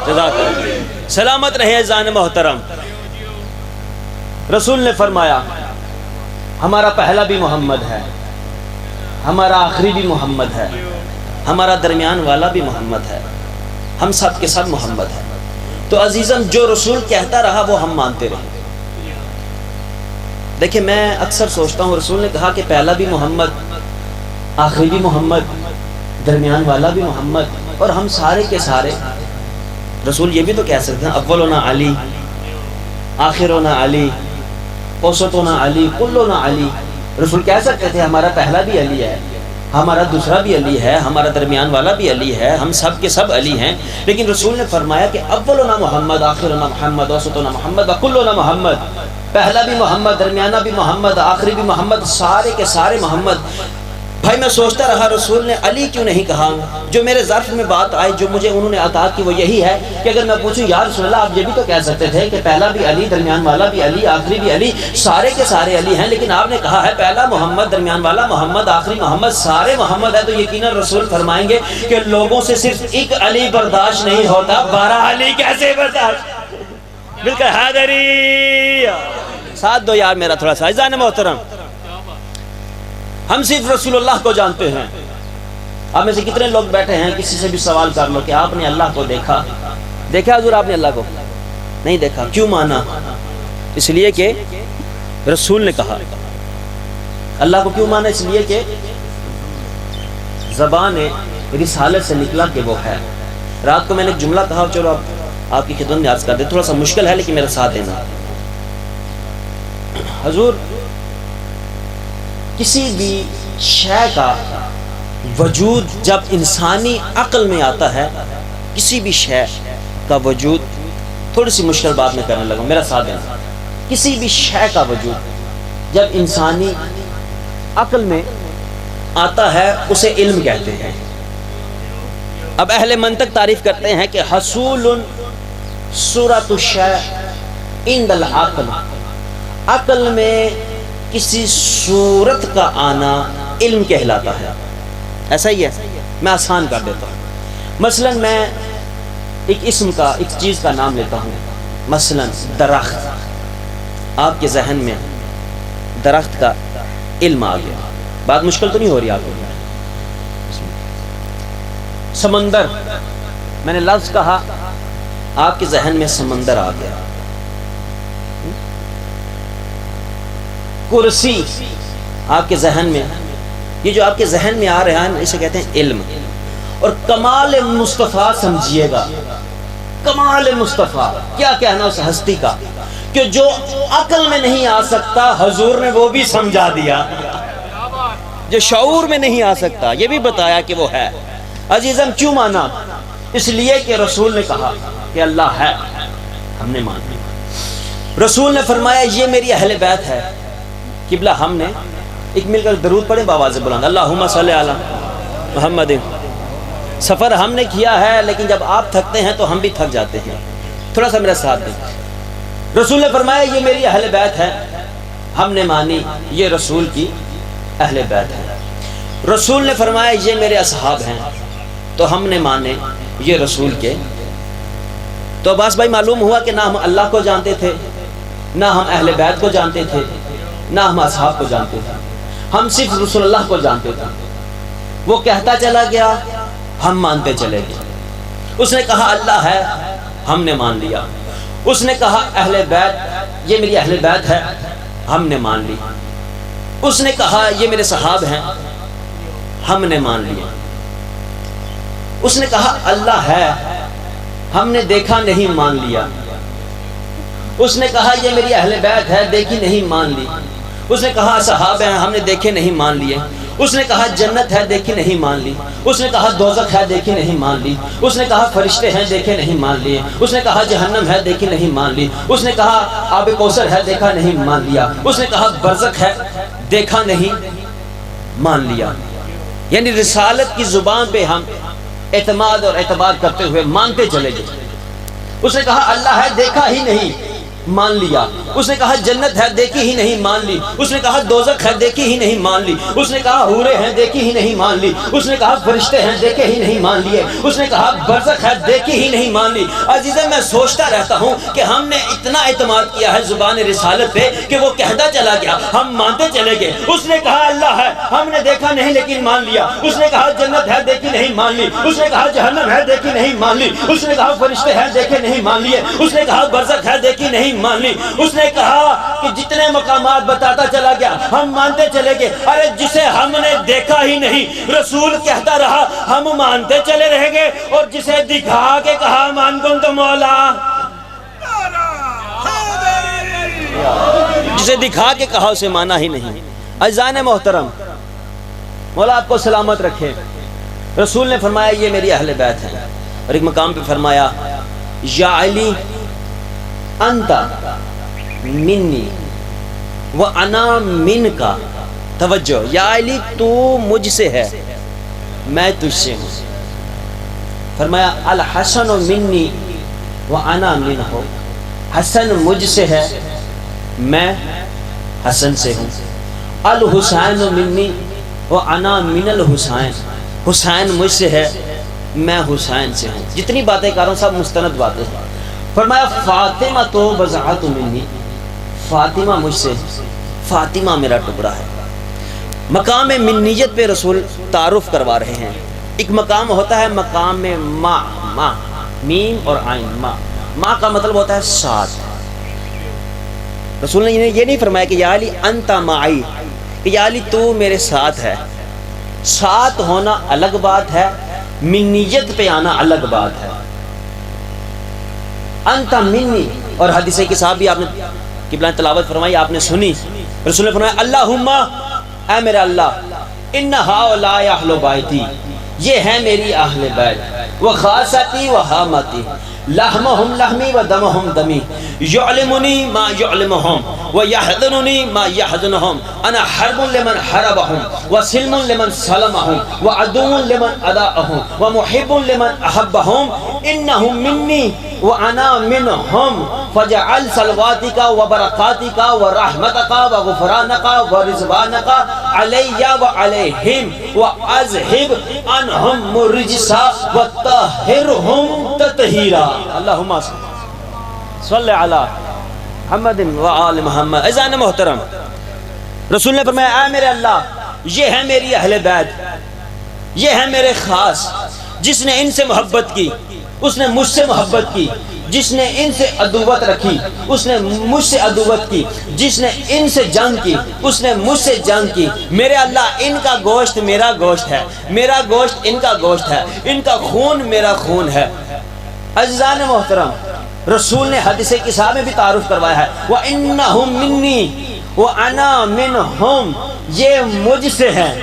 جزاک اللہ. سلامت رہے عزیزان محترم. رسول نے فرمایا ہمارا پہلا بھی محمد ہے, ہمارا آخری بھی محمد ہے, ہمارا درمیان والا بھی محمد ہے, ہم سب کے سب محمد ہیں. تو عزیزم جو رسول کہتا رہا وہ ہم مانتے رہے. دیکھیں میں اکثر سوچتا ہوں رسول نے کہا کہ پہلا بھی محمد, آخری بھی محمد, درمیان والا بھی محمد, اور ہم سارے کے سارے. رسول یہ بھی تو کہہ سکتے ہیں اولنا علی, آخرنا علی, اوسطنا علی, کلنا علی. رسول کہہ سکتے تھے ہمارا پہلا بھی علی ہے, ہمارا دوسرا بھی علی ہے, ہمارا درمیان والا بھی علی ہے, ہم سب کے سب علی ہیں. لیکن رسول نے فرمایا کہ اولنا محمد, آخرنا محمد, اوسطنا محمد, کلنا محمد. پہلا بھی محمد, درمیانہ بھی محمد, آخری بھی محمد, سارے کے سارے محمد. بھائی میں سوچتا رہا رسول نے علی کیوں نہیں کہا. جو میرے ظرف میں بات آئی, جو مجھے انہوں نے عطا کی, وہ یہی ہے کہ اگر میں پوچھوں یا رسول اللہ آپ یہ بھی تو کہہ سکتے تھے کہ پہلا بھی علی, درمیان والا بھی علی, آخری بھی علی, سارے کے سارے علی ہیں, لیکن آپ نے کہا ہے پہلا محمد, درمیان والا محمد, آخری محمد, سارے محمد ہے. تو یقیناً رسول فرمائیں گے کہ لوگوں سے صرف ایک علی برداشت نہیں ہوتا, 12 علی کیسے برداشت. مل کر حیدری ساتھ دو یار میرا تھوڑا سا. عزیزان محترم ہم صرف رسول اللہ کو جانتے ہیں. آپ میں سے کتنے لوگ بیٹھے ہیں کسی سے بھی سوال کر لو کہ آپ نے اللہ کو دیکھا؟ دیکھا حضور آپ نے اللہ کو؟ نہیں دیکھا. کیوں مانا؟ اس لیے کہ رسول نے کہا. اللہ کو کیوں مانا؟ اس لیے کہ زبان رسالت سے نکلا کہ وہ ہے. رات کو میں نے ایک جملہ کہا, چلو آپ کی خدمت میں عرض کر دیں, تھوڑا سا مشکل ہے لیکن میرا ساتھ دینا. حضور کسی بھی شے کا وجود جب انسانی عقل میں آتا ہے, کسی بھی شے کا وجود, تھوڑی سی مشکل بات میں کرنے لگا, میرا ساتھ دینا. کسی بھی شے کا وجود جب انسانی عقل میں آتا ہے اسے علم کہتے ہیں. اب اہل منطق تعریف کرتے ہیں کہ حصول صورت الشیء عند العقل, عقل میں کسی صورت کا آنا علم کہلاتا ہے. ایسا ہی ہے. میں آسان کر دیتا ہوں. مثلا میں ایک اسم کا, ایک چیز کا نام لیتا ہوں, مثلا درخت. آپ کے ذہن میں درخت کا علم آ گیا. بات مشکل تو نہیں ہو رہی آپ کو؟ سمندر, میں نے لفظ کہا, آپ کے ذہن میں سمندر آ گیا. کرسی آپ کے ذہن میں, یہ جو آپ کے ذہن میں آ رہا ہے اسے کہتے ہیں علم. اور کمال مصطفیٰ سمجھیے گا, کمال مصطفیٰ کیا کہنا اس ہستی کا, کہ جو عقل میں نہیں آ سکتا حضور نے وہ بھی سمجھا دیا, جو شعور میں نہیں آ سکتا یہ بھی بتایا کہ وہ ہے. عزیزم کیوں مانا؟ اس لیے کہ رسول نے کہا کہ اللہ ہے, ہم نے مان لیا. رسول نے فرمایا یہ میری اہل بیت ہے. قبلہ ہم نے ایک مل کر درود پڑھیں بآواز بلند, اللہم صلی علی محمد. سفر ہم نے کیا ہے لیکن جب آپ تھکتے ہیں تو ہم بھی تھک جاتے ہیں. تھوڑا سا میرا ساتھ دیں. رسول نے فرمایا یہ میری اہل بیت ہے, ہم نے مانی, یہ رسول کی اہل بیت ہے. رسول نے فرمایا یہ میرے اصحاب ہیں, تو ہم نے مانے, یہ رسول کے. تو عباس بھائی معلوم ہوا کہ نہ ہم اللہ کو جانتے تھے, نہ ہم اہل بیت کو جانتے تھے, نہ ہم اصحاب کو جانتے تھے, ہم صرف رسول اللہ کو جانتے تھے. وہ کہتا چلا گیا, ہم مانتے چلے گئے. اس نے کہا اللہ ہے, ہم نے مان لیا. اس نے کہا اہل بیت, یہ میری اہل بیت ہے, ہم نے مان لی. اس نے کہا یہ میرے صحاب ہیں, ہم نے مان لیا. اس نے کہا اللہ ہے, ہم نے دیکھا نہیں, مان لیا. اس نے کہا یہ میری اہل بیت ہے, دیکھی نہیں, مان لی. اس نے کہا صحابہ ہیں, ہم نے دیکھے نہیں, مان لیے. اس نے کہا جنت ہے, دیکھی نہیں, مان لی. اس نے کہا دوزخ ہے, دیکھی نہیں, مان لی. اس نے کہا فرشتے ہیں, دیکھے نہیں, مان لیے. اس نے کہا جہنم ہے, دیکھی نہیں, مان لی. اس نے کہا آب کوثر ہے, دیکھا نہیں, مان لیا. اس نے کہا برزخ ہے, دیکھا نہیں, مان لیا. یعنی رسالت کی زبان پہ ہم اعتماد اور اعتبار کرتے ہوئے مانتے چلے گئے. اس نے کہا اللہ ہے دیکھا ہی نہیں، مان لیا۔ اس نے کہا جنت ہے دیکھی ہی نہیں، مان لی۔ اس نے کہا دوزخ ہے دیکھی ہی نہیں، مان لی۔ اس نے کہا حوریں ہیں دیکھی ہی نہیں، مان لی۔ اس نے کہا فرشتے ہیں دیکھے ہی نہیں، مان لیے۔ اس نے کہا برزخ ہے دیکھی ہی نہیں، مان لی۔ عزیزہ میں سوچتا رہتا ہوں کہ ہم نے اتنا اعتماد کیا ہے زبان رسالت پہ کہ وہ کہتا چلا گیا، ہم مانتے چلے گئے۔ اس نے کہا اللہ ہے، ہم نے دیکھا نہیں لیکن مان لیا۔ اس نے کہا جنت ہے دیکھی نہیں، مان لی۔ اس نے کہا جہنم ہے دیکھی نہیں، مان لی۔ اس نے کہا فرشتے ہیں دیکھے نہیں، مان لیے۔ اس نے کہا برزخ ہے دیکھی نہیں، مان لی۔ اس نے کہا کہ جتنے مقامات بتاتا چلا گیا ہم مانتے چلے گئے۔ ارے جسے ہم نے دیکھا ہی نہیں رسول کہتا رہا ہم مانتے چلے رہ گئے، اور جسے دکھا کے کہا مان کن تو مولا، جسے دکھا کے کہا اسے مانا ہی نہیں۔ عزیزان محترم، مولا آپ کو سلامت رکھے۔ رسول نے فرمایا یہ میری اہل بیت ہیں، اور ایک مقام پہ فرمایا یا علی انت منی وانا من کا، توجہ، یا علی تو مجھ سے ہے میں تجھ سے ہوں۔ فرمایا الحسن منی وانا منہ، حسن مجھ سے ہے میں حسن سے ہوں۔ الحسین منی وانا من الحسین، حسین مجھ سے ہے میں حسین سے ہوں۔ جتنی باتیں کر رہا ہوں سب مستند باتیں ہیں۔ فرمایا فاطمہ تو بضعۃ منی، فاطمہ مجھ سے، فاطمہ میرا ٹکڑا ہے۔ مقام منیت پہ رسول تعارف کروا رہے ہیں۔ ایک مقام ہوتا ہے مقام ما، ما میم اور عین، ما کا مطلب ہوتا ہے ساتھ۔ رسول نے یہ نہیں فرمایا کہ یا علی انت معی، کہ یا علی تو میرے ساتھ ہے۔ ساتھ ہونا الگ بات ہے، منیت پہ آنا الگ بات ہے۔ انت منی، اور حدیث کے صاحب بھی آپ نے قبلہ تلاوت فرمائی، آپ نے سنی۔ رسول نے فرمایا اللہم، اے میرا اللہ، ان ہؤلاء اہل بیتی، یہ ہے میری اہل بیت، وخاصتی وہامتی، لحمہم لحمی ودمہم دمی، یعلمنی ما یعلمہم ویحزننی ما یحزنہم، انا حرب لمن حربہم وسلم لمن سلمہم وعدو لمن عداءہم ومحب لمن احبہم، انہم منی وانا منہم، فجعل صلواتک وبرکاتک ورحمتک وغفرانک ورضوانک علی وعلیہم واذہب عنہم الرجس وطہرہم تطہیرا۔ اللہم صلی علی محمد وآل محمد۔ عزیزان محترم، رسول نے فرمایا اے میرے اللہ، یہ ہے میری اہل بیت، یہ ہے میرے خاص، جس نے ان سے محبت کی اس نے مجھ سے محبت کی، جس نے ان سے عدوت رکھی اس نے مجھ سے عدوت کی، جس نے ان سے جنگ کی اس نے مجھ سے جنگ کی۔ میرے اللہ ان کا گوشت میرا گوشت ہے، میرا گوشت ان کا گوشت ہے، ان کا خون میرا خون ہے۔ عزیزان محترم، رسول نے حدیث کسا میں بھی تعارف کروایا ہے وَإِنَّهُمْ مِنِّي وَأَنَا مِنْهُمْ، یہ مجھ سے ہیں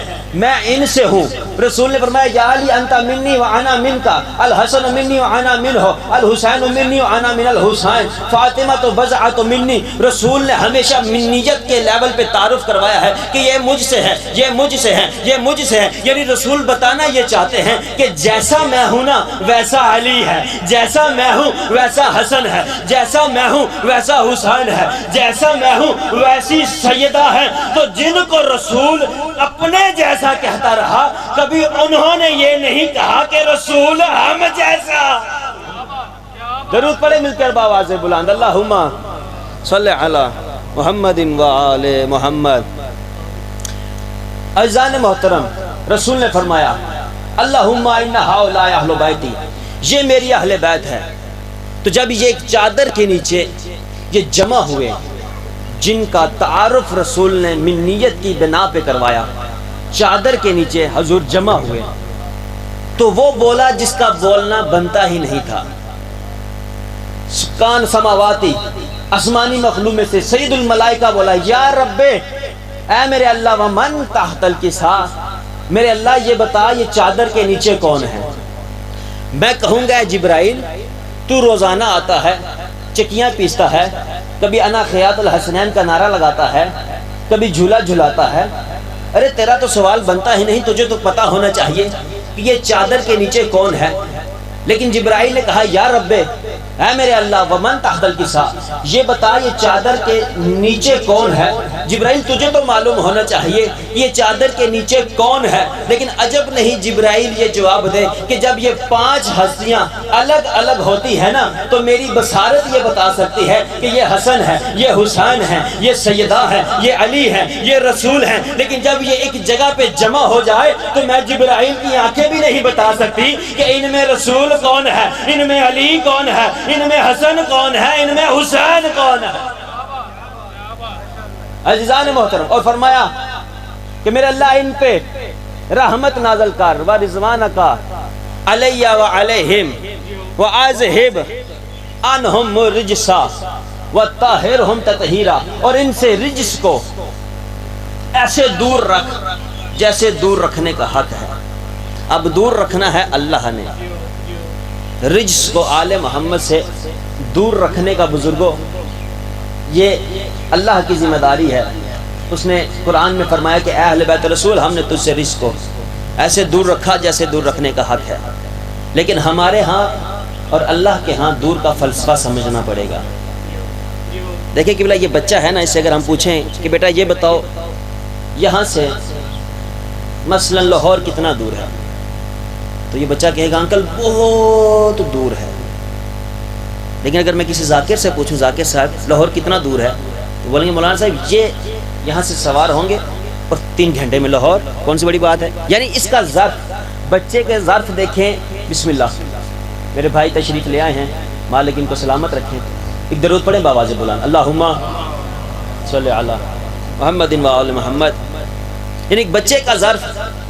میں ان سے ہوں۔ رسول نے فرمایا یا علی انت منی وانا منکا، الحسن منی وانا منہ، الحسین منی وانا من الحسین، فاطمہ تو بضعۃ منی۔ رسول نے ہمیشہ منیت کے لیول پہ تعارف کروایا ہے کہ یہ مجھ سے ہے، یہ مجھ سے ہے، یہ مجھ سے ہے۔ یعنی رسول بتانا یہ چاہتے ہیں کہ جیسا میں ہوں نا ویسا علی ہے، جیسا میں ہوں ویسا حسن ہے، جیسا میں ہوں ویسا حسین ہے، جیسا میں ہوں ویسی سیدہ ہے۔ تو جن کو رسول اپنے جیسا کہتا رہا، کبھی انہوں نے یہ نہیں کہا کہ رسول ہم جیسا۔ درود پڑھے مل کر باواز بلند، اللہم صلی علی محمد وآل محمد۔ عزیزان محترم، رسول نے فرمایا اللہم ان ہؤلاء اہل بیتی، یہ میری اہل بیت ہے۔ تو جب یہ ایک چادر کے نیچے یہ جمع ہوئے جن کا تعارف رسول نے منیت کی بنا پہ کروایا، چادر کے نیچے حضور جمع ہوئے، تو وہ بولا جس کا بولنا بنتا ہی نہیں تھا۔ سکان سماواتی، آسمانی مخلوق میں سے سید الملائکہ بولا یا رب، اے میرے اللہ ومن تحت الکسا، میرے اللہ یہ بتا یہ چادر کے نیچے کون ہے۔ میں کہوں گا جبرائیل تو روزانہ آتا ہے، چکیاں پیستا ہے، کبھی انا خیاط الحسنین کا نعرہ لگاتا ہے، کبھی جھولا جھلاتا ہے۔ ارے تیرا تو سوال بنتا ہی نہیں، تجھے تو پتا ہونا چاہیے کہ یہ چادر کے نیچے کون ہے۔ لیکن جبرائیل نے کہا یا رب، اے میرے اللہ ومن تحت الکسا، یہ بتا یہ چادر کے نیچے کون ہے؟ جبرائیل تجھے تو معلوم ہونا چاہیے یہ چادر کے نیچے کون ہے، لیکن عجب نہیں جبرائیل یہ جواب دے کہ جب یہ 5 ہستیاں الگ الگ ہوتی ہیں نا تو میری بصارت یہ بتا سکتی ہے کہ یہ حسن ہے، یہ حسین ہے، یہ سیدہ ہے، یہ علی ہے، یہ رسول ہے، لیکن جب یہ ایک جگہ پہ جمع ہو جائے تو میں جبرائیل کی آنکھیں بھی نہیں بتا سکتی کہ ان میں رسول کون ہے، ان میں علی کون ہے، ان میں حسن کون ہے، ان میں حسین کون ہے۔ عزیزان محترم، اور فرمایا کہ میرے اللہ ان پہ رحمت نازل کر و رضوانک علیہ و علیہم و اذہب عنہم الرجس و طہرہم تطہیرا، اور ان سے رجس کو ایسے دور رکھ جیسے دور رکھنے کا حق ہے۔ اب دور رکھنا ہے اللہ نے، رجس کو آل محمد سے دور رکھنے کا بزرگوں یہ اللہ کی ذمہ داری ہے۔ اس نے قرآن میں فرمایا کہ اے اہل بیت رسول ہم نے تجھ سے رجس کو ایسے دور رکھا جیسے دور رکھنے کا حق ہے، لیکن ہمارے ہاں اور اللہ کے ہاں دور کا فلسفہ سمجھنا پڑے گا۔ دیکھیں کہ بلا یہ بچہ ہے نا، اس سے اگر ہم پوچھیں کہ بیٹا یہ بتاؤ یہاں سے مثلا لاہور کتنا دور ہے، تو یہ بچہ کہے گا انکل بہت دور ہے۔ لیکن اگر میں کسی ذاکر سے پوچھوں ذاکر صاحب لاہور کتنا دور ہے، تو بولیں گے مولانا صاحب یہ یہاں سے سوار ہوں گے اور 3 گھنٹے میں لاہور، کون سی بڑی بات ہے۔ یعنی اس کا ظرف، بچے کے ظرف دیکھیں۔ بسم اللہ، میرے بھائی تشریف لے آئے ہیں، مالک ان کو سلامت رکھیں۔ ایک درود پڑھیں بآواز بلند، اللہم صلی علی محمد و آل محمد۔ یعنی ایک بچے کا ظرف،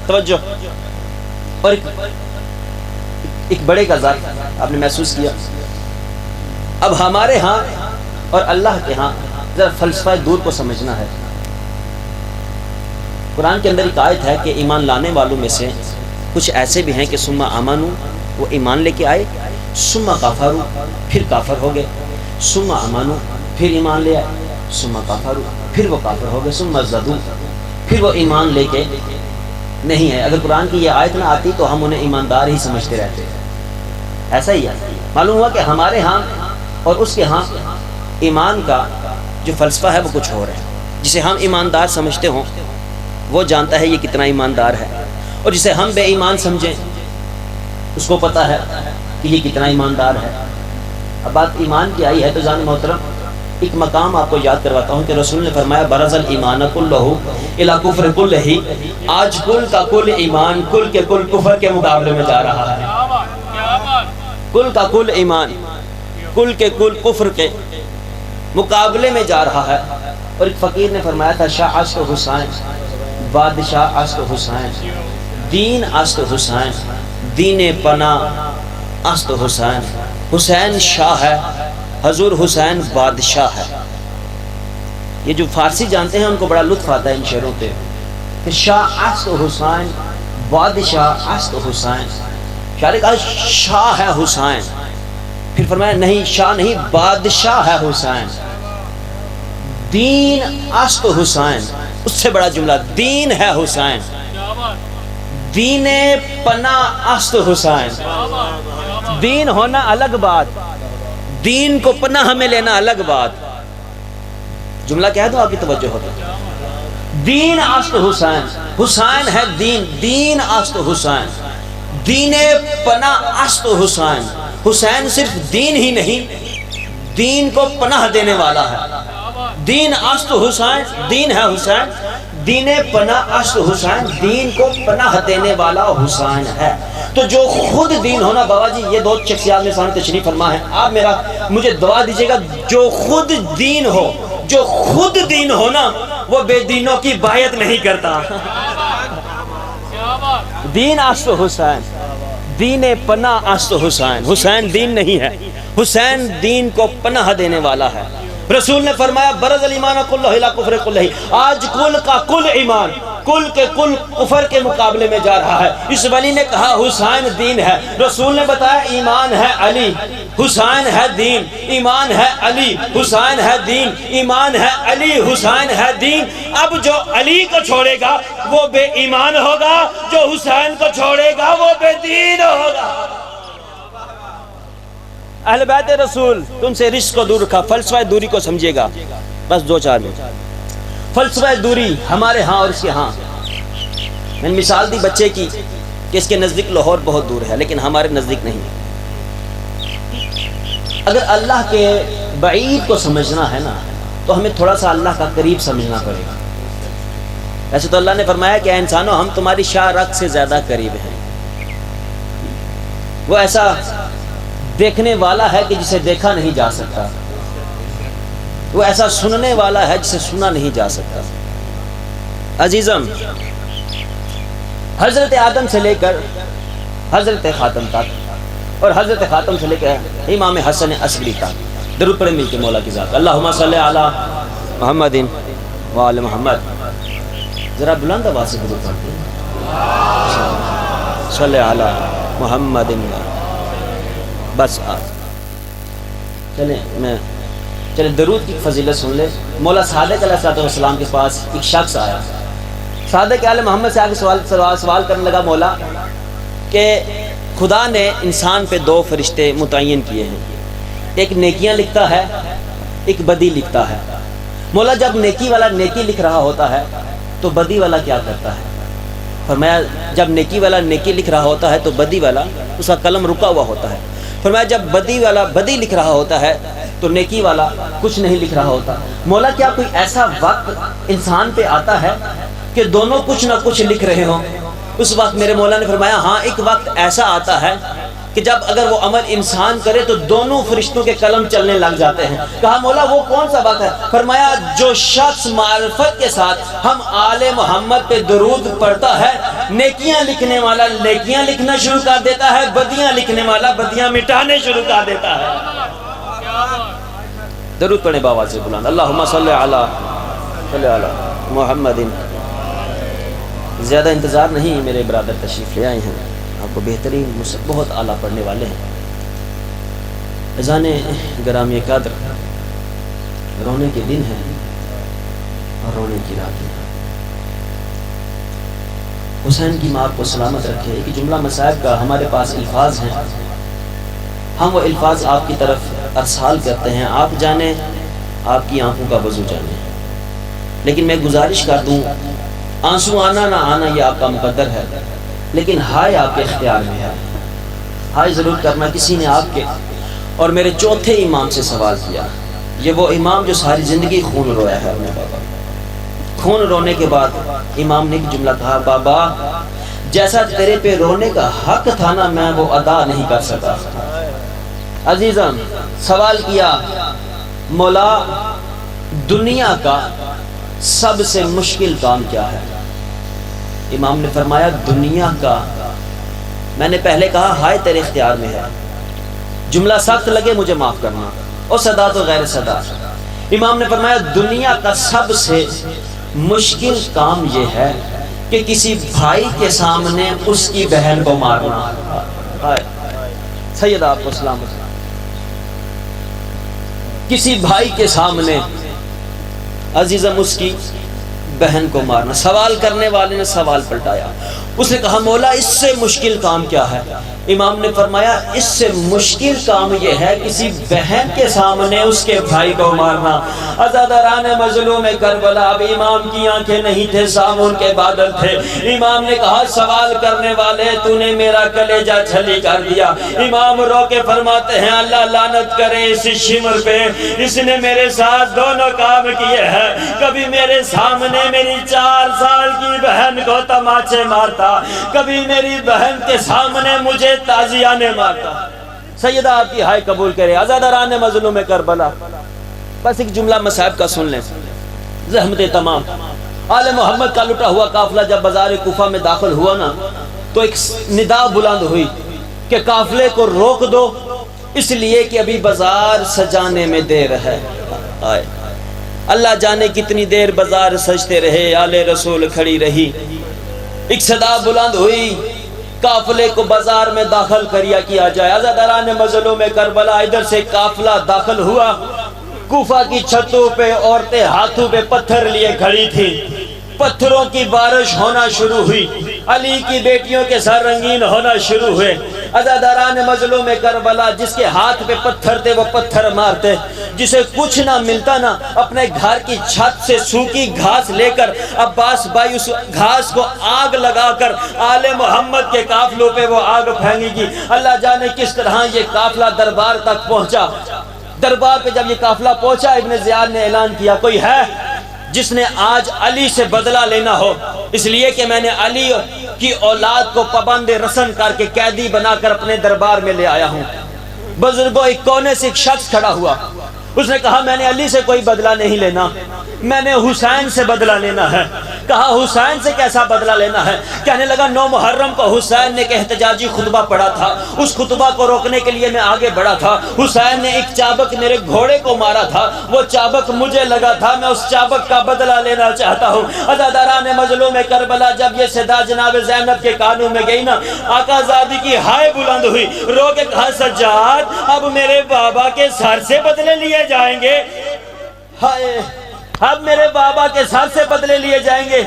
توجہ، اور ایک بڑے کا ظرف آپ نے محسوس کیا۔ اب ہمارے ہاں اور اللہ کے ہاں ذرا فلسفہ دور کو سمجھنا ہے۔ قرآن کے اندر ایک آیت ہے کہ ایمان لانے والوں میں سے کچھ ایسے بھی ہیں کہ ثم آمنوا، وہ ایمان لے کے آئے، ثم کفروا، پھر کافر ہو گئے، ثم آمنوا، پھر ایمان لے آئے، ثم کفروا، پھر وہ کافر ہو گئے، ثم ازدادوا، پھر وہ ایمان لے کے نہیں ہے۔ اگر قرآن کی یہ آیت نہ آتی تو ہم انہیں ایماندار ہی سمجھتے رہتے۔ ایسا ہی ہے، معلوم ہوا کہ ہمارے ہاں اور اس کے ہاں ایمان کا جو فلسفہ ہے وہ کچھ اور ہے۔ جسے ہم ایماندار سمجھتے ہوں وہ جانتا ہے یہ کتنا ایماندار ہے، اور جسے ہم بے ایمان سمجھیں اس کو پتہ ہے کہ یہ کتنا ایماندار ہے۔ اب بات ایمان کی آئی ہے تو جان محترم ایک مقام آپ کو یاد کرواتا ہوں کہ رسول نے فرمایا برز الایمان کلہ الی کفر کلہ، آج کل کا کل ایمان کل کے کل کفر کے مقابلے میں جا رہا ہے۔ کل کا کل ایمان کل کے کل کفر کے مقابلے میں جا رہا ہے۔ اور ایک فقیر نے فرمایا تھا شاہ است حسین، بادشاہ است حسین، دین است حسین، دین پناہ است حسین۔ حسین شاہ ہے، حضور حسین بادشاہ ہے۔ یہ جو فارسی جانتے ہیں ان کو بڑا لطف آتا ہے ان شعروں پہ کہ شاہ است حسین، بادشاہ است حسین۔ شاعر کہا شاہ ہے حسین، پھر فرمایا نہیں شاہ نہیں بادشاہ ہے حسین، دین است حسین۔ اس سے بڑا جملہ دین ہے حسین، دین پناہ است حسین۔ دین ہونا الگ بات، دین کو پناہ میں لینا الگ بات۔ جملہ کہہ دو آپ کی توجہ ہوگی۔ دین است حسین، حسین ہے دین، دین است حسین، دین پناہ است حسین۔ حسین صرف دین ہی نہیں، دین کو پناہ دینے والا ہے۔ دین است حسین، دین ہے حسین، دین پناہ است حسین، دین کو پناہ دینے والا حسین ہے۔ تو جو خود دین ہونا، بابا جی یہ 2 شخصیات میں سامنے تشریف فرما ہے، آپ مجھے دعا دیجئے گا، جو خود دین ہو، جو خود دین ہو نا وہ بے دینوں کی بایعت نہیں کرتا۔ دین است حسین، دین پناہ است حسین۔ حسین دین نہیں ہے، حسین دین کو پناہ دینے والا ہے۔ رسول نے فرمایا برز الایمان کلہ الی کفر کلہ، آج کل کا کل ایمان کل کے کل کفر کے مقابلے میں جا رہا ہے۔ اس ولی نے کہا حسین دین ہے، رسول نے بتایا ایمان ہے علی، حسین ہے دین، ایمان ہے علی، حسین ہے دین، ایمان ہے علی، حسین ہے دین۔ اب جو علی کو چھوڑے گا وہ بے ایمان ہوگا، جو حسین کو چھوڑے گا وہ بے دین ہوگا۔ اہل بیت رسول تم سے رشق کو دور رکھا، فلسفہ دوری کو سمجھے گا. بس 2-4 منٹ. فلسفہ دوری ہمارے ہاں اور اس کے ہاں. میں نے مثال دی بچے کی کہ اس کے نزدیک لاہور بہت دور ہے لیکن ہمارے نزدیک نہیں. اگر اللہ کے بعید کو سمجھنا ہے نا تو ہمیں تھوڑا سا اللہ کا قریب سمجھنا پڑے گا. ایسے تو اللہ نے فرمایا کہ اے انسانوں ہم تمہاری شاہ رگ سے زیادہ قریب ہیں. وہ ایسا دیکھنے والا ہے کہ جسے دیکھا نہیں جا سکتا، وہ ایسا سننے والا ہے جسے سنا نہیں جا سکتا. عزیزم، حضرت آدم سے لے کر حضرت خاتم تک اور حضرت خاتم سے لے کر امام حسن عسکری تک درود پڑھیں مل کے مولا کی ذات. اللہم صلی علی محمد و آل محمد. ذرا بلند آواز سے درود پڑھتے ہیں. صلی علی محمد. بس چلیں درود کی فضیلت سن لیں. مولا صادق علیہ السلام کے پاس ایک شخص آیا. صادق آل محمد سے آگے سوال کرنے لگا مولا کہ خدا نے انسان پہ 2 فرشتے متعین کیے ہیں، ایک نیکیاں لکھتا ہے ایک بدی لکھتا ہے. مولا جب نیکی والا نیکی لکھ رہا ہوتا ہے تو بدی والا کیا کرتا ہے؟ فرمایا جب نیکی والا نیکی لکھ رہا ہوتا ہے تو بدی والا اس کا قلم رکا ہوا ہوتا ہے. فرمایا جب بدی والا بدی لکھ رہا ہوتا ہے تو نیکی والا کچھ نہیں لکھ رہا ہوتا. مولا کیا کوئی ایسا وقت انسان پہ آتا ہے کہ دونوں کچھ نہ کچھ لکھ رہے ہوں؟ اس وقت میرے مولا نے فرمایا ہاں ایک وقت ایسا آتا ہے کہ جب اگر وہ عمل انسان کرے تو دونوں فرشتوں کے قلم چلنے لگ جاتے ہیں. کہا مولا وہ کون سا وقت ہے؟ فرمایا جو شخص معرفت کے ساتھ ہم آل محمد پہ درود پڑھتا ہے نیکیاں لکھنے والا نیکیاں لکھنا شروع کر دیتا ہے، بدیاں لکھنے والا بدیاں مٹانے شروع کر دیتا ہے. درود پڑھیں بابا سے بلند. اللہم صلی علی محمد. زیادہ انتظار نہیں، میرے برادر تشریف لے آئے ہیں، آپ کو بہترین بہت اعلیٰ پڑھنے والے ہیں. اذان گرامی قدر، رونے کے دن ہے اور رونے کی رات ہے. حسین کی ماں کو سلامت رکھے. ایک جملہ مصائب کا ہمارے پاس الفاظ ہیں، ہم وہ الفاظ آپ کی طرف ارسال کرتے ہیں، آپ جانیں آپ کی آنکھوں کا وضو جانیں. لیکن میں گزارش کر دوں آنسو آنا نہ آنا یہ آپ کا مقدر ہے، لیکن ہائے آپ کے اختیار میں ہے. ہائے ضرور کرنا. کسی نے آپ کے اور میرے چوتھے امام سے سوال کیا، یہ وہ امام جو ساری زندگی خون رویا ہے اپنے بابا. خون رونے کے بعد امام نے ایک جملہ کہا، بابا جیسا تیرے پہ رونے کا حق تھا نا میں وہ ادا نہیں کر سکا. عزیزم سوال کیا مولا دنیا کا سب سے مشکل کام کیا ہے؟ امام نے فرمایا دنیا کا. میں نے پہلے کہا ہائے تیرے اختیار میں ہے، جملہ سخت لگے مجھے معاف کرنا، اور صدا تو غیر صدا. امام نے فرمایا دنیا کا سب سے مشکل کام یہ ہے کہ کسی بھائی کے سامنے اس کی بہن کو مارنا. سیدہ آپ کو سلام. کسی بھائی کے سامنے عزیزم اس کی بہن کو مارنا. سوال کرنے والے نے سوال پلٹایا. اس نے کہا مولا اس سے مشکل کام کیا ہے؟ امام نے فرمایا اس سے مشکل کام یہ ہے کسی بہن کے سامنے اس کے بھائی کو مارنا. عزاداران مظلوم کربلا، اب امام کی آنکھیں نہیں تھے، سامون کے بادل تھے. امام نے کہا سوال کرنے والے تو نے میرا کلیجہ چھلی کر دیا. امام رو کے فرماتے ہیں اللہ لعنت کرے اس شمر پہ، اس نے میرے ساتھ دونوں کام کیے ہیں. کبھی میرے سامنے میری 4 سال کی بہن کو تماچے مارتا، کبھی میری بہن کے سامنے مجھے تازیانے مارتا. سیدہ آپ کی ہائے قبول کرے. عزاداران مظلوم کربلا، بس ایک جملہ مصائب کا سن لیں. زحمت تمام آل محمد کا لٹا ہوا قافلہ جب بازار کوفہ میں داخل ہوا نا تو ایک ندا بلند ہوئی کہ قافلے کو روک دو اس لیے کہ ابھی بازار سجانے میں دیر ہے. آئے اللہ جانے کتنی دیر بازار سجتے رہے، آل رسول کھڑی رہی. ایک صدا بلند ہوئی قافلے کو بازار میں داخل کیا جائے. عزاداران مظلوم کربلا، ادھر سے قافلہ داخل ہوا. کوفہ کی چھتوں پہ عورتیں ہاتھوں پہ پتھر لیے کھڑی تھی. پتھروں کی بارش ہونا شروع ہوئی. علی کی بیٹیوں کے سر رنگین ہونا شروع ہوئے. عزاداران مظلوم کربلا جس کے ہاتھ پہ پتھر تھے وہ پتھر مارتے، جسے کچھ نہ ملتا نا اپنے گھر کی چھت سے سوکھی گھاس لے کر عباس بھائی اس گھاس کو آگ لگا کر آل محمد کے قافلوں پہ وہ آگ پھینگے گی۔ اللہ جانے کس طرح یہ قافلہ دربار تک پہنچا۔ دربار پہ جب یہ قافلہ پہنچا ابن زیاد نے اعلان کیا کوئی ہے جس نے آج علی سے بدلہ لینا ہو، اس لیے کہ میں نے علی کی اولاد کو پابند رسن کر کے قیدی بنا کر اپنے دربار میں لے آیا ہوں۔ بزرگوں ایک کونے سے ایک شخص کھڑا ہوا، اس نے کہا میں نے علی سے کوئی بدلہ نہیں لینا، میں نے حسین سے بدلہ لینا ہے۔ کہا حسین سے کیسا بدلہ لینا ہے؟ کہنے لگا 9 محرم کو حسین نے ایک احتجاجی خطبہ پڑھا تھا، اس خطبہ کو روکنے کے لیے میں آگے بڑھا تھا، حسین نے ایک چابک میرے گھوڑے کو مارا تھا، وہ چابک مجھے لگا تھا، میں اس چابک کا بدلہ لینا چاہتا ہوں۔ عزاداران مظلوم کربلا جب یہ صدا جناب زینب کے کانوں میں گئی نا، آقا زادی کی ہائے بلند ہوئی، رو کے کہا سجاد اب میرے بابا کے سر سے بدلے لیے جائیں گے، ہائے اب میرے بابا کے سر سے بدلے لیے جائیں گے۔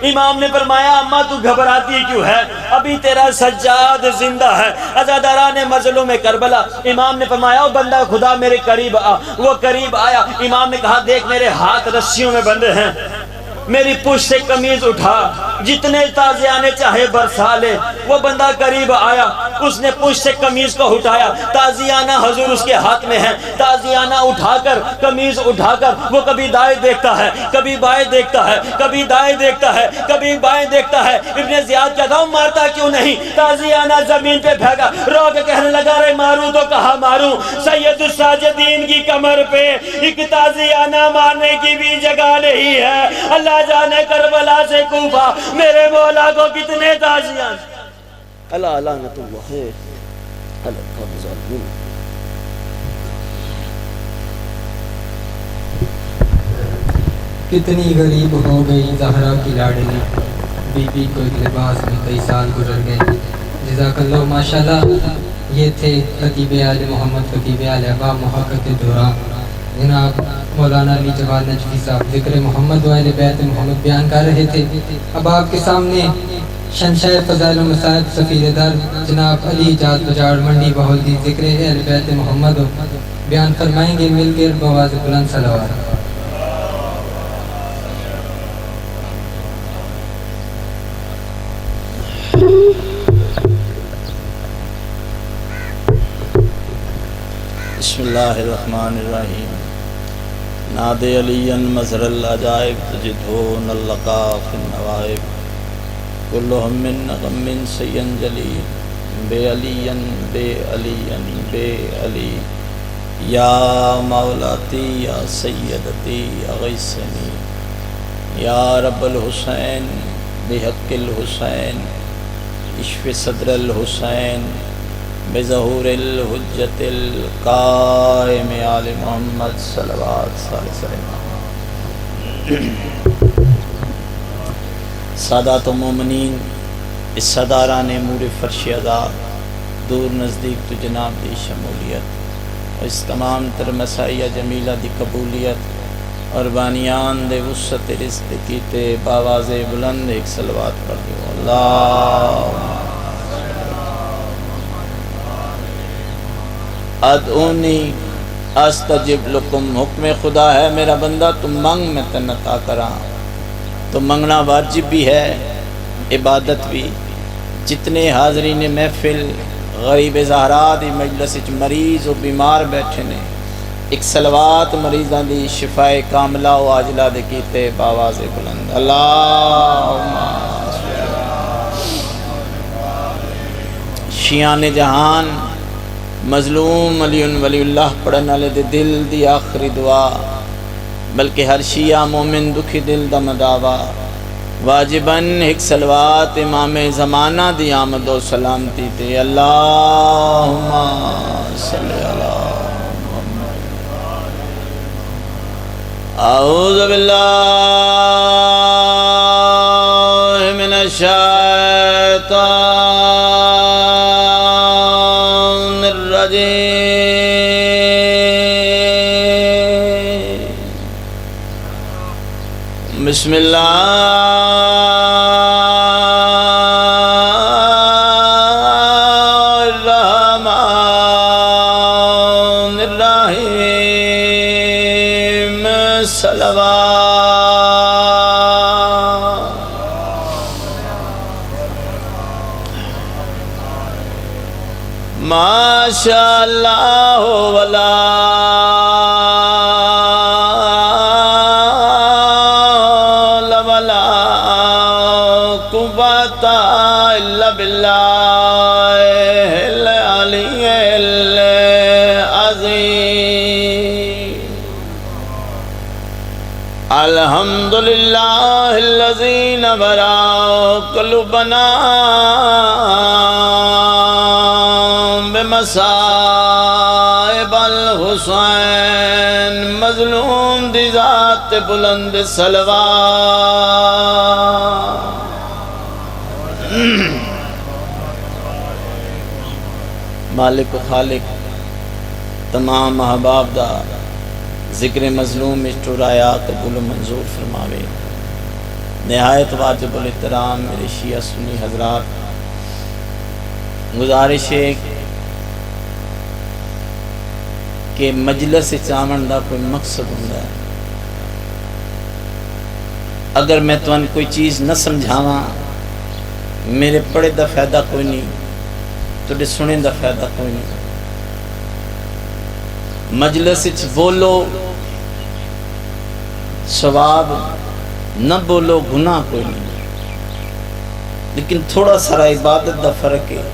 امام نے فرمایا اماں تو گھبراتی کیوں ہے، ابھی تیرا سجاد زندہ ہے۔ عزاداران مظلوم کربلا امام نے فرمایا او بندہ خدا میرے قریب آ، وہ قریب آیا۔ امام نے کہا دیکھ میرے ہاتھ رسیوں میں بندھے ہیں، میری پشت سے قمیض اٹھا، جتنے تازیانے چاہے برسا لے۔ وہ بندہ قریب آیا، اس نے پشت سے قمیض کو اٹھایا، تازیانہ حضور اس کے ہاتھ میں ہے، تازیانہ اٹھا کر قمیض اٹھا کر وہ کبھی دائیں دیکھتا ہے، کبھی بائیں دیکھتا ہے، کبھی دائیں دیکھتا ہے، کبھی بائیں دیکھتا ہے۔ ابن زیاد کہتا ہوں مارتا کیوں نہیں؟ تازیانہ زمین پہ پھینکا، رو کے کہنے لگا رے ماروں تو کہاں ماروں، سید الساجدین کی کمر پہ ایک تازیانہ مارنے کی بھی جگہ نہیں ہے۔ اللہ جانے کربلا سے کوفہ میرے مولا کو کتنے تازیان۔ اللہ لعنت اللہ ہے علی الظالمین۔ کتنی غریب ہو گئی زہرا کی لاڈلی، بی بی کو ایک لباس میں کئی سال گزر گئے۔ جزاک اللہ ماشاءاللہ۔ یہ تھے خطیب آل محمد، خطیب آل ابا محقق دوران جناب مولانا علی جواد نجفی صاحب ذکر محمد و اہل بیت محمد بیان کر رہے تھے۔ اب آپ کے سامنے شنشہ فضائل و مصائب سفیر در جناب علی جاد بجاڑ منڈی بہلدی ذکر اہل بیت محمد بیان فرمائیں گے، مل کر بآواز بلند صلوات۔ بسم اللہ الرحمن الرحیم۔ ناد علی مظہر العجائب تجدہون اللقا فی النوائب کلہم من غم سین جلی بے علی بے علی بے علی یا مولاتی یا سیدتی اغیثنی یا رب الحسین بحق الحسین اشف صدر الحسین بظہور الحجت القائم آل محمد صلوات صلی اللہ علیہ وسلم۔ سادات و مومنین، اس صداران مور فرش ادا دور نزدیک تو جناب دی شمولیت، اس تمام تر مسائیہ جمیلہ دی قبولیت اور بانیان دے وسط رزق کیتے باواز بلند ایک صلوات پڑھ دیو۔ اللہ ادعونی استجب لکم، حکم خدا ہے میرا بندہ تم منگ میں تن عطا کراں۔ تو منگنا واجب بھی ہے، عبادت بھی۔ جتنے حاضرین محفل غریب زہرا دی مجلس وچ مریض و بیمار بیٹھے نے، ایک صلوات مریضاں دی شفائے کاملہ و عاجلہ دے کیتے باواز بلند۔ اللہم شیان جہان مظلوم علی ولی اللہ پڑھن والے دے دل دی آخری دعا، بلکہ ہر شیعہ مومن دکھی دل دا مداوا، واجباً ایک صلوات امام زمانہ دی آمد و سلامتی تے۔ اللہم صلی علی محمد۔ اعوذ باللہ من الشیطان بسم اللہ الرحمن ماشاء اللہ ولا ولا قوت الا باللہ العلی العظیم الحمدللہ الذی نور قلوبنا بمصائب الحسین مظلوم دی ذات بلند صلوات مالک و خالق تمام احباب دا ذکر مظلوم اشترایا قبول و منظور فرماوے۔ نہایت واجب الاحترام میرے شیعہ سنی حضرات، گزارش ہے کہ مجلس چاون دا کوئی مقصد ہوتا ہے۔ اگر میں تمہیں کوئی چیز نہ سمجھاواں میرے پڑھے دا فائدہ کوئی نہیں، تو سنے دا فائدہ کوئی نہیں۔ مجلس بولو ثواب، نہ بولو گناہ کوئی نہیں، لیکن تھوڑا سارا عبادت دا فرق ہے،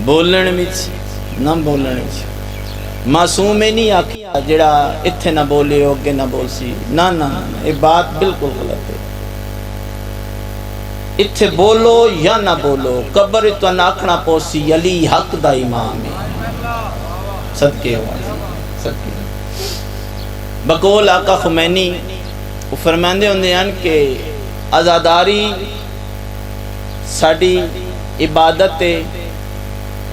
بولن وچ نہ بولن وچ۔ معصوم نہیں آکھیا جڑا اتھے نہ بولے اگے نہ بول سی، نہ نہ یہ بات بالکل غلط ہے۔ اتھے بولو یا نہ بولو، قبر تو ناکھنا پوسی علی حق دا امام ہے، صدقے ہوا صدقے۔ بقول آقا خمینی وہ فرماندے ہوندے ہیں کہ عزاداری ساڑی عبادت ہے،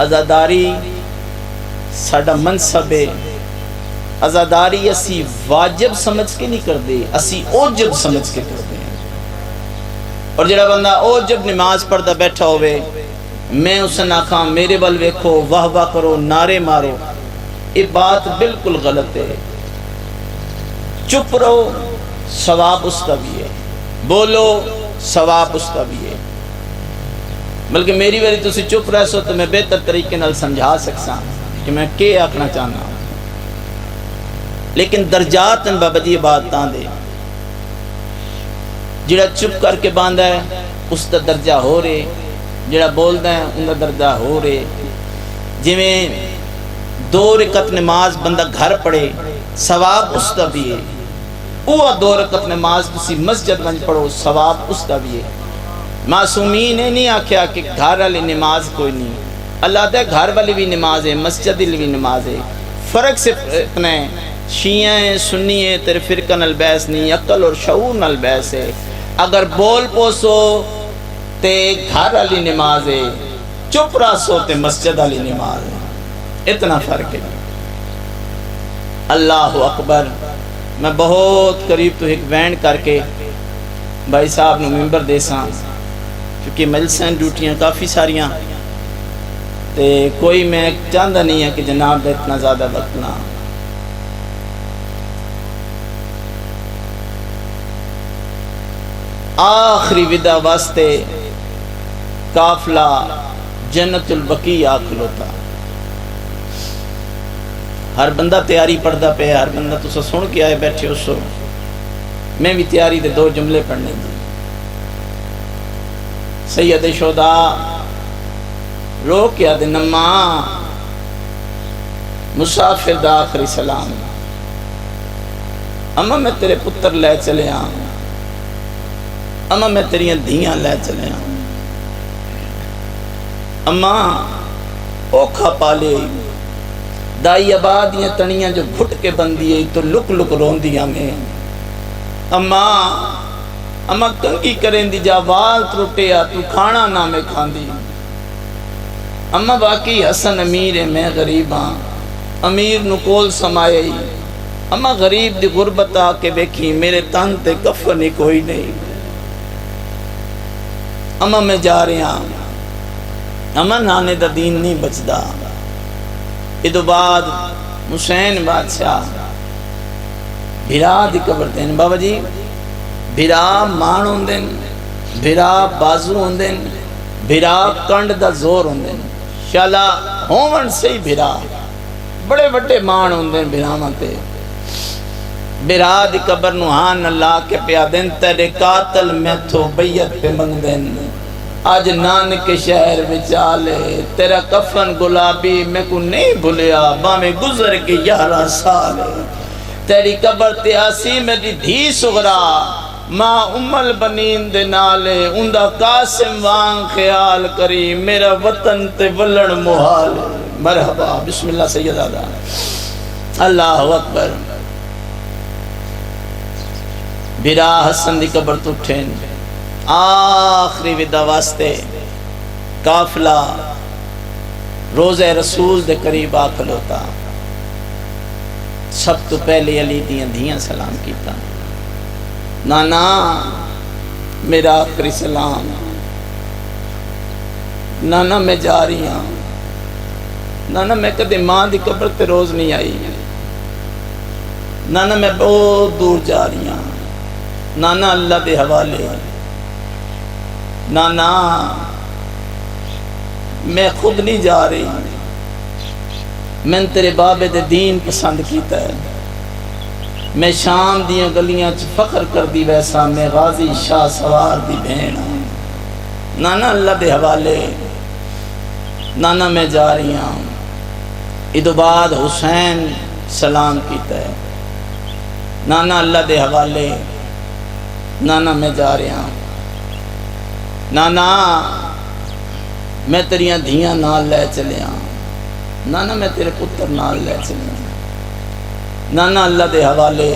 عزاداری ساڑا منصب ہے، عزاداری اسی واجب سمجھ کے نہیں کر دے، اسی اوجب سمجھ کے کر دے۔ اور جڑا بندہ اوجب نماز پڑھدا بیٹھا ہوئے، میں اسے نہ کہاں میرے بل ویکھو واہ واہ کرو نعرے مارو، یہ بات بالکل غلط ہے۔ چپ رہو ثواب اس کا بھی ہے، بولو ثواب اس کا بھی ہے، بلکہ میری ویری تسی چپ رہ سو تو میں بہتر طریقے نال سمجھا سکساں کہ میں کیا آکھنا چاہنا ہوں۔ لیکن درجات ان بابا جی بات تاں دے، جڑا چپ کر کے باندھا ہے اس کا درجہ ہو رہے، جڑا بولدا ہے ان کا درجہ ہو رہے۔ جویں 2 رکعت نماز بندہ گھر پڑھے ثواب اس کا بھی ہے، وہ 2 رکعت نماز تسی مسجد میں پڑھو ثواب اس کا بھی ہے۔ معصومین نے نہیں آکھیا کہ گھر والی نماز کوئی نہیں، اللہ دے گھر والی بھی نماز ہے، مسجد والی بھی نماز ہے۔ فرق صرف اتنا ہے، شیعہ ہیں سنی ہیں تیرے فرقہ نال بحث نہیں، عقل اور شعور نال بحث ہے۔ اگر بول پوسو تے گھر والی نماز ہے، چپ راسو تے مسجد والی نماز ہے، اتنا فرق ہے۔ اللہ اکبر۔ میں بہت قریب تو ایک وینڈ کر کے بھائی صاحب نے ممبر دے ساں، کیونکہ مجلسیں ڈیوٹیاں کافی ساریاں تے کوئی میں چاہتا نہیں ہے کہ جناب دا اتنا زیادہ وقت نہ۔ آخری ودا واسطے قافلہ جنت البقیع کھلوتا، ہر بندہ تیاری پڑھدا پہ، ہر بندہ تو سن کے آئے بیٹھے ہو سو، میں بھی تیاری دے 2 جملے پڑھنے دی۔ سید شہداء رو کے آدھے نما مسافر دا آخری سلام، اما میں تیرے پتر لے چلے آں، اما میں تیریاں دھیاں لے چلے آں، اما اوکھا پالے دائی آبادیاں تنیاں جو گھٹ کے بندی ہے تو لک لک روندیاں میں، اما کنگی کریں دی جا وال تروٹے آ تو کھانا نہ میں کھاندی، اما باقی حسن امیر ہے میں غریب ہاں، امیر نکول سمائے، اما غریب دی غربت آ کے بیکھی میرے تن تے کفن ہی کوئی نہیں، اما میں جا رہے ہاں، اما نانے دا دین نہیں بچدا۔ ادو بعد حسین بادشاہ بھرا دی قبر دین، بابا جی بھرا مان ہوندن، بھرا بازو ہوندن، بھرا کنڈ دا زور ہوندن، شالا ہون سے ہی بھرا بڑے بڑے مان ہوندے بھراواں تے برا دی قبر نو ہان اللہ کے پیا دن تیرے قاتل میں تھو بیعت پہ منگ دن آج نانک شہر وچالے تیرا کفن گلابی میں کو نہیں بھولیا باں گزر کے 11 سال تیری قبر تیاسی میری دھی سغرا ماں امل بنین دے نالے اندہ قاسم وان خیال کری میرا وطن تے ولن محال مرحبا بسم اللہ سید آدھا اللہ اکبر برا حسن دی قبر تو اٹھیں آخری ودا واسطے قافلہ روزہ رسول دے قریب آکھلوتا سب تو پہلے علی دیاں دھیاں سلام کیتا نانا میرا آخری سلام نانا میں جا رہی ہوں نانا میں کدے ماں دی قبر تے روز نہیں آئی نانا میں بہت دور جا رہی ہوں نانا اللہ دے حوالے نانا میں خود نہیں جا رہی میں تیرے بابے دے دین پسند کیتا ہے میں شام دیاں گلیاں چ فخر کر دی ویسا میں غازی شاہ سوار دی بہن نانا اللہ دے حوالے نانا میں جا رہی ہوں ادو بعد حسین سلام کیتا ہے نانا اللہ دے حوالے نانا میں جا رہا ہوں نانا میں تیریاں دھیاں نال لے چلے ہوں نانا میں تیرے پتر نال لے چلے ہوں نانا اللہ دے حوالے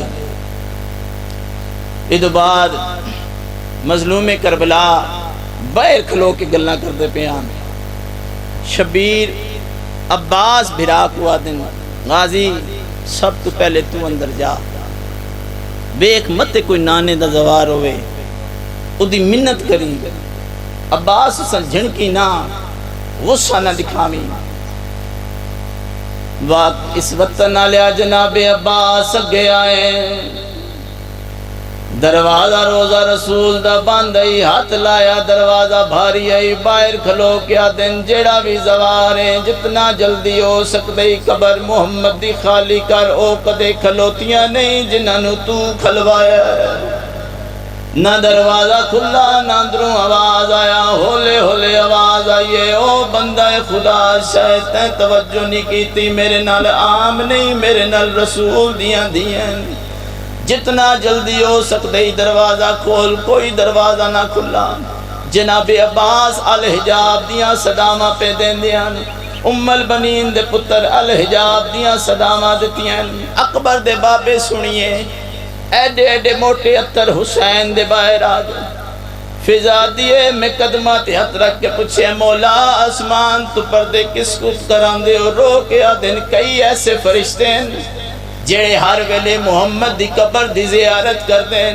ادو بعد مظلوم کربلا باہر کھلو کے گلاں کردے پیان شبیر عباس بھرا کو آدن غازی سب تو پہلے تو اندر جا بیک مت کوئی نانے دا زوار ہوئے ادھی منت کری عباس سن جھنکی نہ غصہ نہ دکھاویں وقت اس وطن آلیا جناب عباس اگے آئے دروازہ روزہ رسول دا باندھائی ہاتھ لایا دروازہ بھاری آئی باہر کھلو کیا دن جیڑا بھی زوارے جتنا جلدی ہو سکتے قبر محمد دی خالی کر او کدے کھلوتیاں نہیں جنہوں تو کھلوایا نہ دروازہ کھلا نہ اندروں آواز آیا ہولے ہولے آواز آئیے او بندہ خدا شاید تیں توجہ نہیں کیتی میرے نال عام نہیں میرے نال رسول دیاں جتنا جلدی ہو سکتے دروازہ کھول کوئی دروازہ نہ کھلا جناب عباس الحجاب دیاں صدامہ پہ دین دیاں ام البنین دے پتر الحجاب دیاں صدامہ دیتیاں اکبر دے بابے سنیے ایڈے ایڈے موٹے اتر حسین دے باہر آگے فضا دیے میں قدمہ تے ہاتھ رکھ کے پوچھے مولا آسمان تو پردے کس کو کران دے اور رو کے آدھن کئی ایسے فرشتے ہیں جڑے ہر ویلے محمد دی قبر دی زیارت کر دیں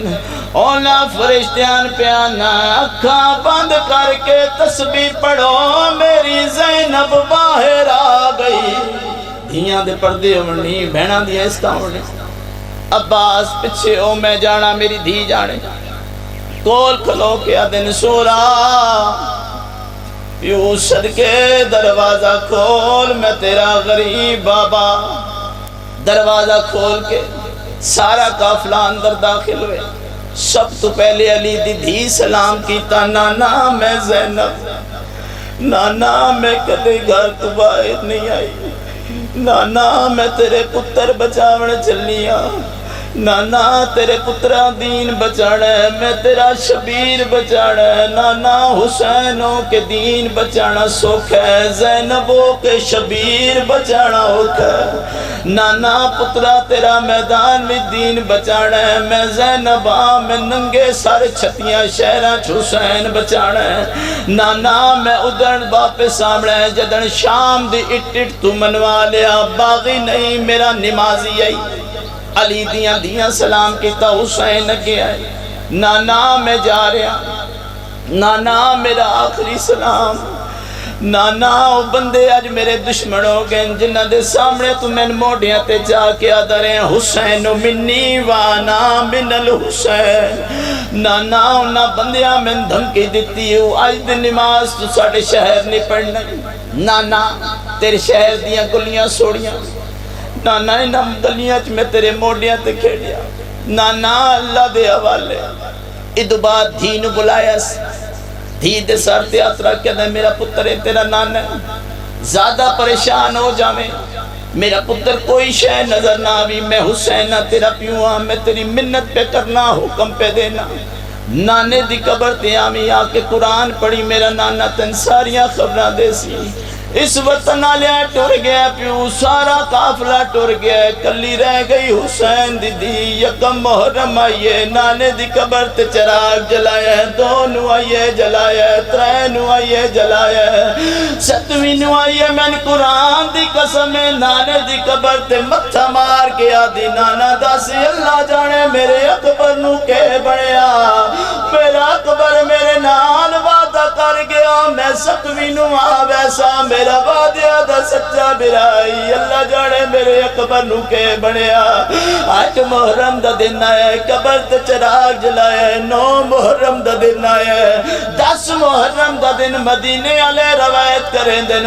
اولا فرشتیان پیانا اکھاں بند کر کے تسبیح پڑھو میری زینب باہر آ گئی دھیاں دے پردے ہونے بہنا دیا اس کا ہونے عباس پچھے او میں جانا میری دھی جانے کول کھلو کے دن سورا یوں صدقے دروازہ کھول میں تیرا غریب بابا دروازہ کھول کے سارا قافلہ اندر داخل ہوئے سب تو پہلے علی دی دھی سلام کیتا نانا میں زینب نانا میں کدے گھر تو باہر نہیں آئی نانا میں تیرے پتر بچاونے چلنیا نانا تیرے پترہ دین بچانا ہے میں تیرا شبیر بچانا ہے نانا حسینوں کے دین بچانا سوکھ ہے زینبوں کے شبیر بچانا ہوتا ہے نانا پترہ تیرا میدان میں دین بچانا ہے میں زینبہ میں ننگے سارے چھتیاں شہرہ حسین بچانا ہے نانا میں ادھر باپے سامنے ہے جدن شام دی اٹٹ تو منوا لیا باغی نہیں میرا نمازی آئی علی دیاں سلام کیتا حسین اگے آئے نانا میں جا رہا نانا میرا آخری سلام نانا او بندے اج میرے دشمن ہو گئے جنہ دے سامنے تو میں موڑیاں تے جا کے آدھا رہے حسین منی وانا من الحسین نانا انہاں بندیاں میں دھمکی دیتی ہوں آج دن نماز تو ساڑھے شہر نہیں پڑھنا نانا تیرے شہر دیاں گلیاں سوڑیاں نانا انہاں گلیاں چ میں تیرے موڑیاں تے کھیڑیا نانا اللہ دے حوالے ادو بعد دھی نو بلایا دھی دے سر تے ہاتھ رکھ کے دے میرا پتر ہے تیرا نانا زیادہ پریشان ہو جاویں میرا پتر کوئی شے نظر نہ آوی میں حسین تیرا پیوں ہاں میں تیری منت پہ کرنا حکم پہ دینا نانے دی قبر تے آمی آ کے قرآن پڑھی میرا نانا تن ساریاں خبراں دے سی اس وطن آلیا ٹور گیا پیوں سارا قافلہ ٹور گیا کلی رہ گئی حسین دی یکم محرم آئیے نانے دی قبر تے چراغ جلایا دو نو آئیے جلایا ترے نو آئیے جلایا ستویں نو آئیے میں قرآن دی قسم نانے دی قبر تے متھا مار کے آدھی نانا داسی اللہ جانے میرے اکبر نو کے بڑیا میرا اکبر میرے نال وعدہ کر گیا میں ستویں نو آ ویسا میرا وعدہ دا سچا برائی اللہ جانے میرے اکبر نو کے بڑیا آج محرم دا دن آیا قبر تے چراغ جلایا 9 محرم دا دن آیا 10 محرم دا دن مدینے والے روایت کریں دن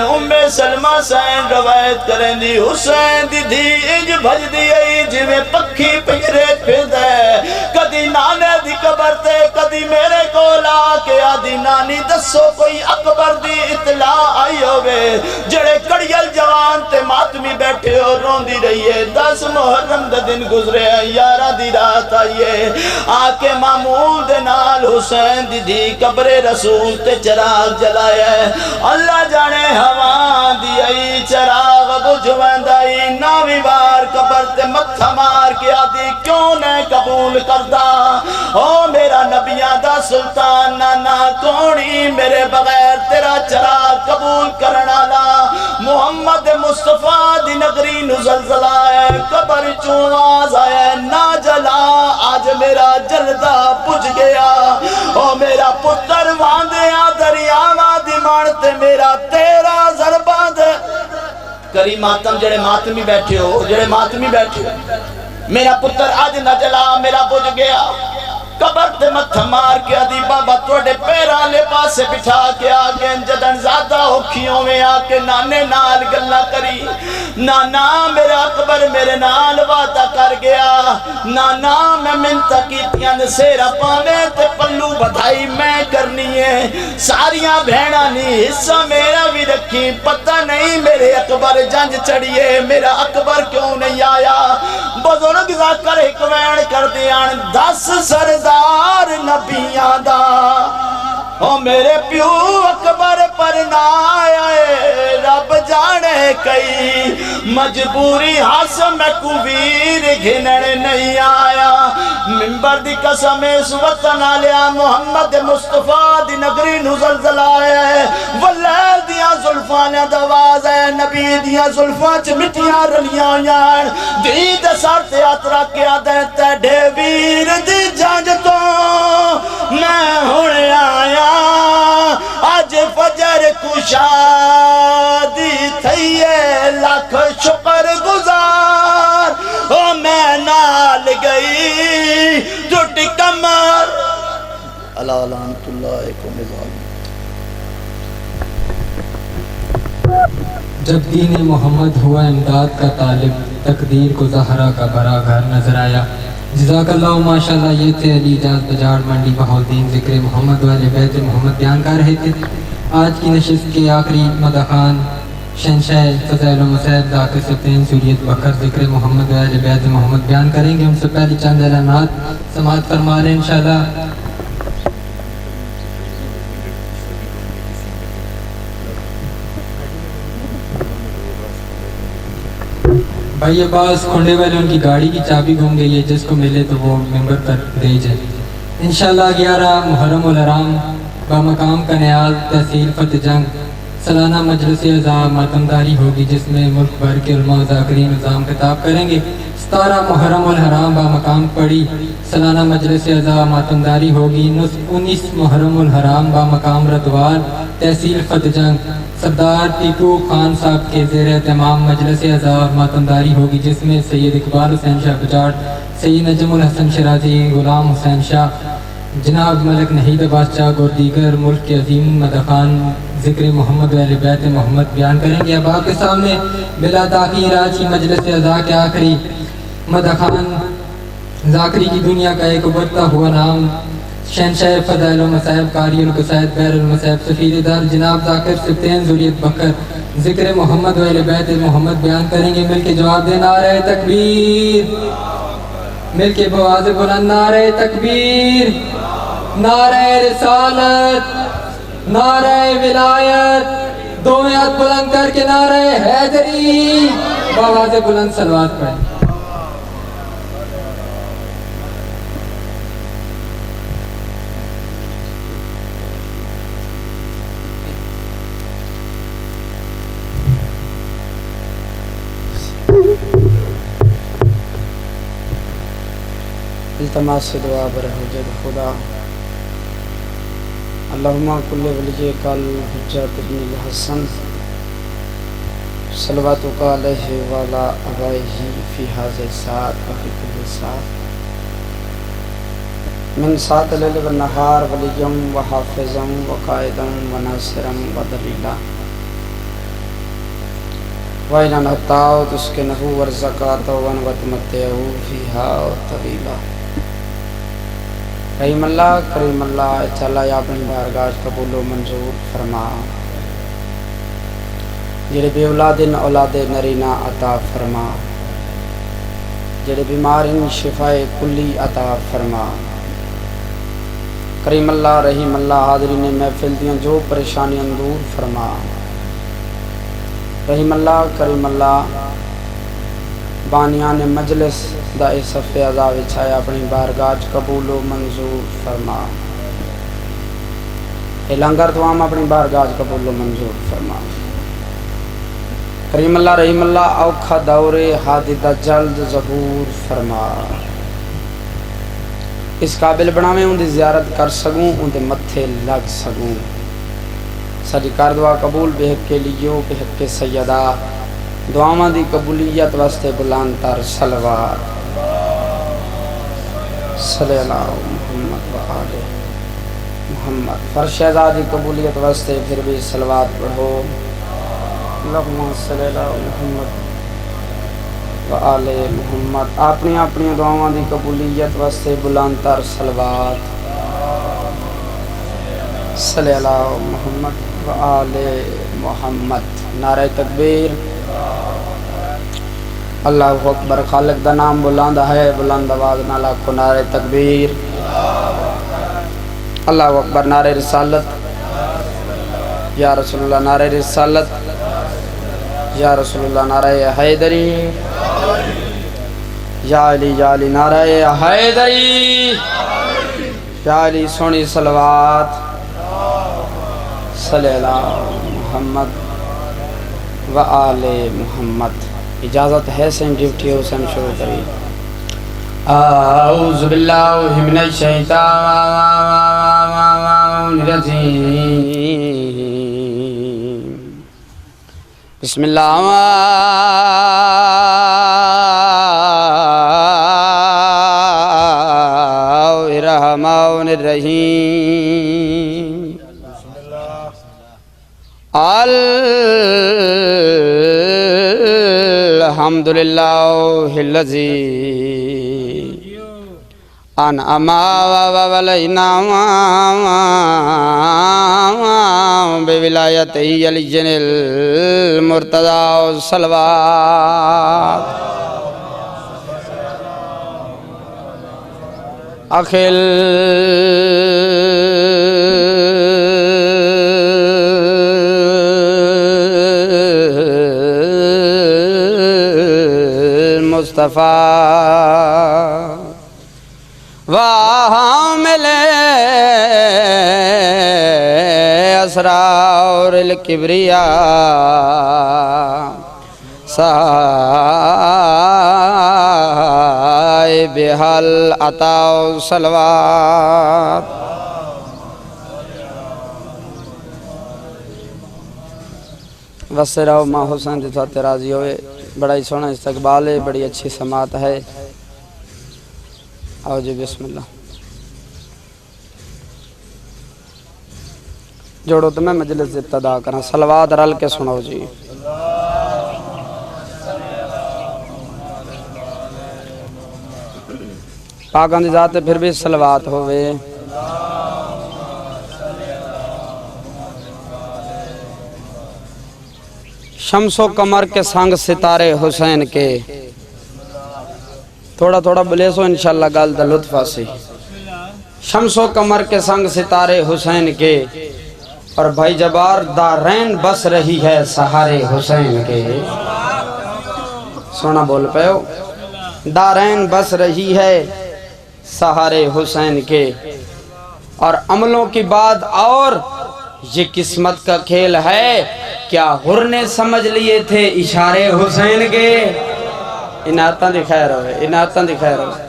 سلمہ سین روایت کریں دی حسین دی دھی انج بھج دی آئی جی میں پکھی پنجرے پھر دے کدی نانے دی قبر تے کدی میرے کو لا کے آدھی نانی دسو کوئی اکبر دی اطلاع آئی ہوئے جڑے کڑیل جوان تے ماتمی بیٹھے ہو رون دی رہیے 10 محرم دا دن گزرے 11 دی رات آئیے آکے معمول دے نال حسین دی دی قبر رسول تے چراغ جلائے اللہ جانے ہوا دی آئی چراغ بجھوین دائی ناوی بار قبر تے متھا مار کے آدھی کیوں نے قبول کردہ او میرا نبیاں دا سلطان نانا کونی میرے بغیر تیرا چراغ قبول کرنا لا محمد مصطفیٰ دی نگری نزلزلہ ہے قبر چوناز آئے نہ جلا آج میرا جلدہ پوچھ گیا او میرا پتر واندیاں دریاوہ دی مانتے میرا تیرا ضربہ دے کری ماتم جڑے ماتمی بیٹھے ہو جڑے ماتمی بیٹھے ہو میرا پتر آج نہ جلا میرا پوچھ گیا قبر تے متھا مار کے آدھی بابا توڑے پیران لے پاسے بٹھا کے آگے جدن زیادہ ہوکھیوں میں آکے نانے نال گلہ کری نانا میرا اکبر میرے نال وعدہ کر گیا نانا میں منتہ کیتیاں سیرہ پانے تے پلو بدھائی میں کرنی ہے ساریاں بھیڑا نہیں حصہ میرا بھی رکھی پتہ نہیں میرے اکبر جنج چڑھیے میرا اکبر کیوں نہیں آیا بزرگ ذاکر حکمین کر دیان 10 سردار نبیاں دا او میرے پیو اکبر پر نہ آئے رب جانے کئی مجبوری ہاس میں کو ویر گھنڑ نہیں آیا منبر دی قسم اس وطن آلیا محمد مصطفیٰ دی نگری نزلزل آئے واللیل دیاں ظلفانے دواز ہے نبی دیاں ظلفان چھ مٹیاں رلیاں یار دید سار تے اترا کیا دیتے ڈے ویر دی جانج تو میں ہونے آیا آج فجر کشادی تھئیے لاکھ شکر گزار او میں نال گئی ٹوٹ کمر اللہ لعنت اللہ کو مزال جب دین محمد ہوا امداد کا طالب تقدیر کو زہرا کا بڑا گھر نظر آیا جزاک اللہ ماشاءاللہ یہ تھے علی اجاز بجاڑ منڈی بہاؤدین ذکر محمد والے بیت محمد بیان کر رہے تھے آج کی نشست کے آخری مدخان شہنشاہ فضائل و مسائب ذاکر سفین سوریت بکر ذکر محمد والے بیت محمد بیان کریں گے ہم سے پہلی چند اعلانات سماعت فرما رہے ہیں انشاءاللہ بھائی عباس کھنڈے والے ان کی گاڑی کی چابی گھوم گئی ہے جس کو ملے تو وہ ممبر پر دے جائے انشاءاللہ 11 محرم الحرام بمقام کنیال تحصیل فتح جنگ سالانہ مجلس اعزاز ماتمداری ہوگی جس میں ملک بھر کے علماء ذاکرین نظام خطاب کریں گے 17 محرم الحرام بامقام پڑی سالانہ مجلس اعضاء ماتمداری ہوگی 19 محرم الحرام بامقام ردوار تحصیل فتجنگ سردار ٹیپو خان صاحب کے زیر اہتمام مجلس اعضاء ماتمداری ہوگی جس میں سید اقبال حسین شاہ بجاٹ، سید نجم الحسن شرازی، غلام حسین شاہ، جناب ملک نحید عباس چاک اور دیگر ملک کے عظیم مداحان ذکر محمد و اہل بیت محمد بیان کریں گے۔ اب آپ کے سامنے بلا تاخیر آج کی مجلس اعضاء کے آخری مداحان ذاکری کی دنیا کا ایک ابھرتا ہوا نام، شہنشاہ فضائل و مصائب، قاری القصائد، بحر المصائب، سفیر در جناب ذاکر سبطین ذریت بکر ذکر محمد و اہل بیت محمد بیان کریں گے۔ مل کے جواب دیں نعرہ تکبیر، مل کے بآواز بلند نعرہ تکبیر، نعرہ رسالت، نعرہ ولایت، دونوں ہاتھ بلند کر کے نعرہ حیدری، بآواز بلند صلوات پڑھیں۔ التماس دعا برحجت خدا اللہم کل ولی کل حجت ابن الحسن صلواتک علیہ وعلا ابائہ فی حاضر ساعت وفی کل ساعت من ساعت لیل و نہار ولیم و حافظم و قائدم و ناصرم و دلیلہ وَإِنَا نَحْتَاؤُ تُسْكِنَهُ وَرْزَقَاتَهُ وَنْوَتْمَتِّعُهُ فِيهَا طَوِيلًا۔ رحیم اللہ کریم اللہ اچھا یا اپنی بارگاہ قبول و منظور فرما، جڑے بے اولادن اولاد نرینہ عطا فرما، جڑے بیمارن شفاء کلی عطا فرما۔ کریم اللہ رحیم اللہ حاضرین محفل دیاں جو پریشانیاں دور فرما۔ رحیم اللہ کریم اللہ بانیان مجلس دا اس صف اعضاء وچھایا اپنی بارگاہ قبول و منظور فرما۔ اے لنگر توام اپنی بارگاہ قبول و منظور فرما۔ کریم اللہ رحیم اللہ اوکھا دور حادثہ جلد ظہور فرما۔ اس قابل بناویں ان دی زیارت کر سکوں، ان دے متھے لگ سکوں۔ ساری کار دعا قبول بے حق کے لیو بے حق کے سیدہ دعاواں دی قبولیت واسطے بلند تر صلوات صلی اللہ محمد و آل محمد۔ فرش اعضاء دی قبولیت واسطے پھر بھی صلوات پڑھو۔ اللہم صلی اللہ محمد و آل محمد۔ اپنی اپنی دعاواں دی قبولیت واسطے بلند تر صلوات صلی اللہ محمد و آل محمد۔ نعرہ تکبیر، اللہ اکبر، خالق دا نام بلند ہے، بلند آواز نال آکھو نعرہ تکبیر، اللہ اکبر، نعرہ رسالت، یا رسول اللہ، نعرہ رسالت، یا رسول اللہ، نعرہ حیدری، یا علی نعرہ حیدری، یا علی سونی صلوات صلی اللہ محمد و آل محمد۔ اجازت ہے سین ڈیوٹی حسین شروع کری۔ اعوذ باللہ من الشیطان الرجیم، بسم اللہ الرحمن الرحیم۔ الحمدللہ الذی انعم علینا بولایتہ علی المرتضی صلوات اخل مصطفیٰ وحامل اسرار الکبریاء برائے بحال عطا صلوات وسے رہو ماں حسین جتوا تے راضی ہوئے بڑا ہی سونا استقبال ہے بڑی اچھی سماعت ہے آؤ جی بسم اللہ جوڑو تو میں مجلس ابتدا کرنا صلوات رل کے سنو جی پاکاں دی ذات پھر بھی صلوات ہوئے شمس و قمر کے سنگ ستارے حسین کے تھوڑا تھوڑا بلے سو انشاءاللہ گال دا لطف آسی شمس و قمر کے سنگ ستارے حسین کے اور بھائی جبار دارین بس رہی ہے سہارے حسین کے سونا بول پہ ہو دارین بس رہی ہے سہارے حسین کے اور عملوں کی بعد اور یہ قسمت کا کھیل ہے کیا حر نے سمجھ لیے تھے اشارے حسین کے انعتاں دی خیر ہوئے انعتاں دی خیر ہوئے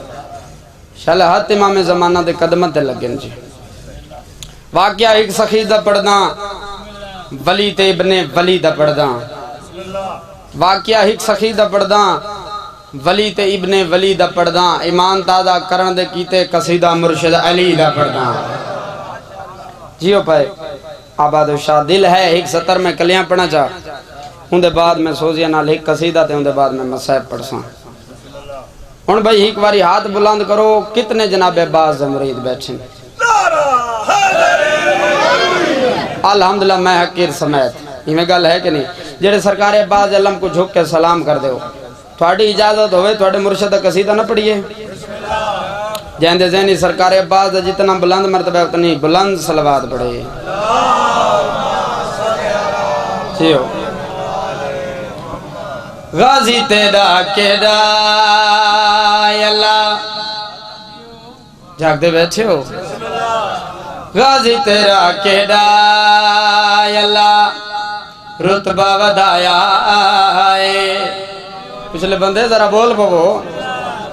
شلحات امام زمانہ دے قدمت دے لگن جی واقعہ ایک سخیدہ پڑھنا ولی تے ابن ولی دا پڑھنا واقعہ ایک سخیدہ پڑھنا ولی تے ابن ولی دا پڑھنا ایمان تازہ کرن دے کیتے قصیدہ مرشد علی دا پڑھنا جیو پائے آباد و شاہ دل ہے ایک سطر میں کلیاں پڑھنا چاہ ہوں دے بعد میں سوزیا نال ایک قصیدہ تے ہوں دے بعد میں مسائب پڑھ ساں ہوں بھائی ایک باری ہاتھ بلند کرو کتنے جناب باز مرید بیٹھیں الحمدللہ میں حقیر سمیت یہ میں گل ہے کہ نہیں جڑے سرکار باز علم کو جھک کے سلام کر دے ہو تھوڑی اجازت ہوئے تھوڑے مرشد قصیدہ نہ پڑھئے جہندے ذہنی سرکار باز جتنا بلند مرتبہ اتنی بلند صلوات پڑھے چیو غازی تیرا کیڑا اللہ جاگ دے بیٹھے ہو غازی تیرا کیڑا اللہ رتبہ ودایا ہے پچھلے بندے ذرا بول پو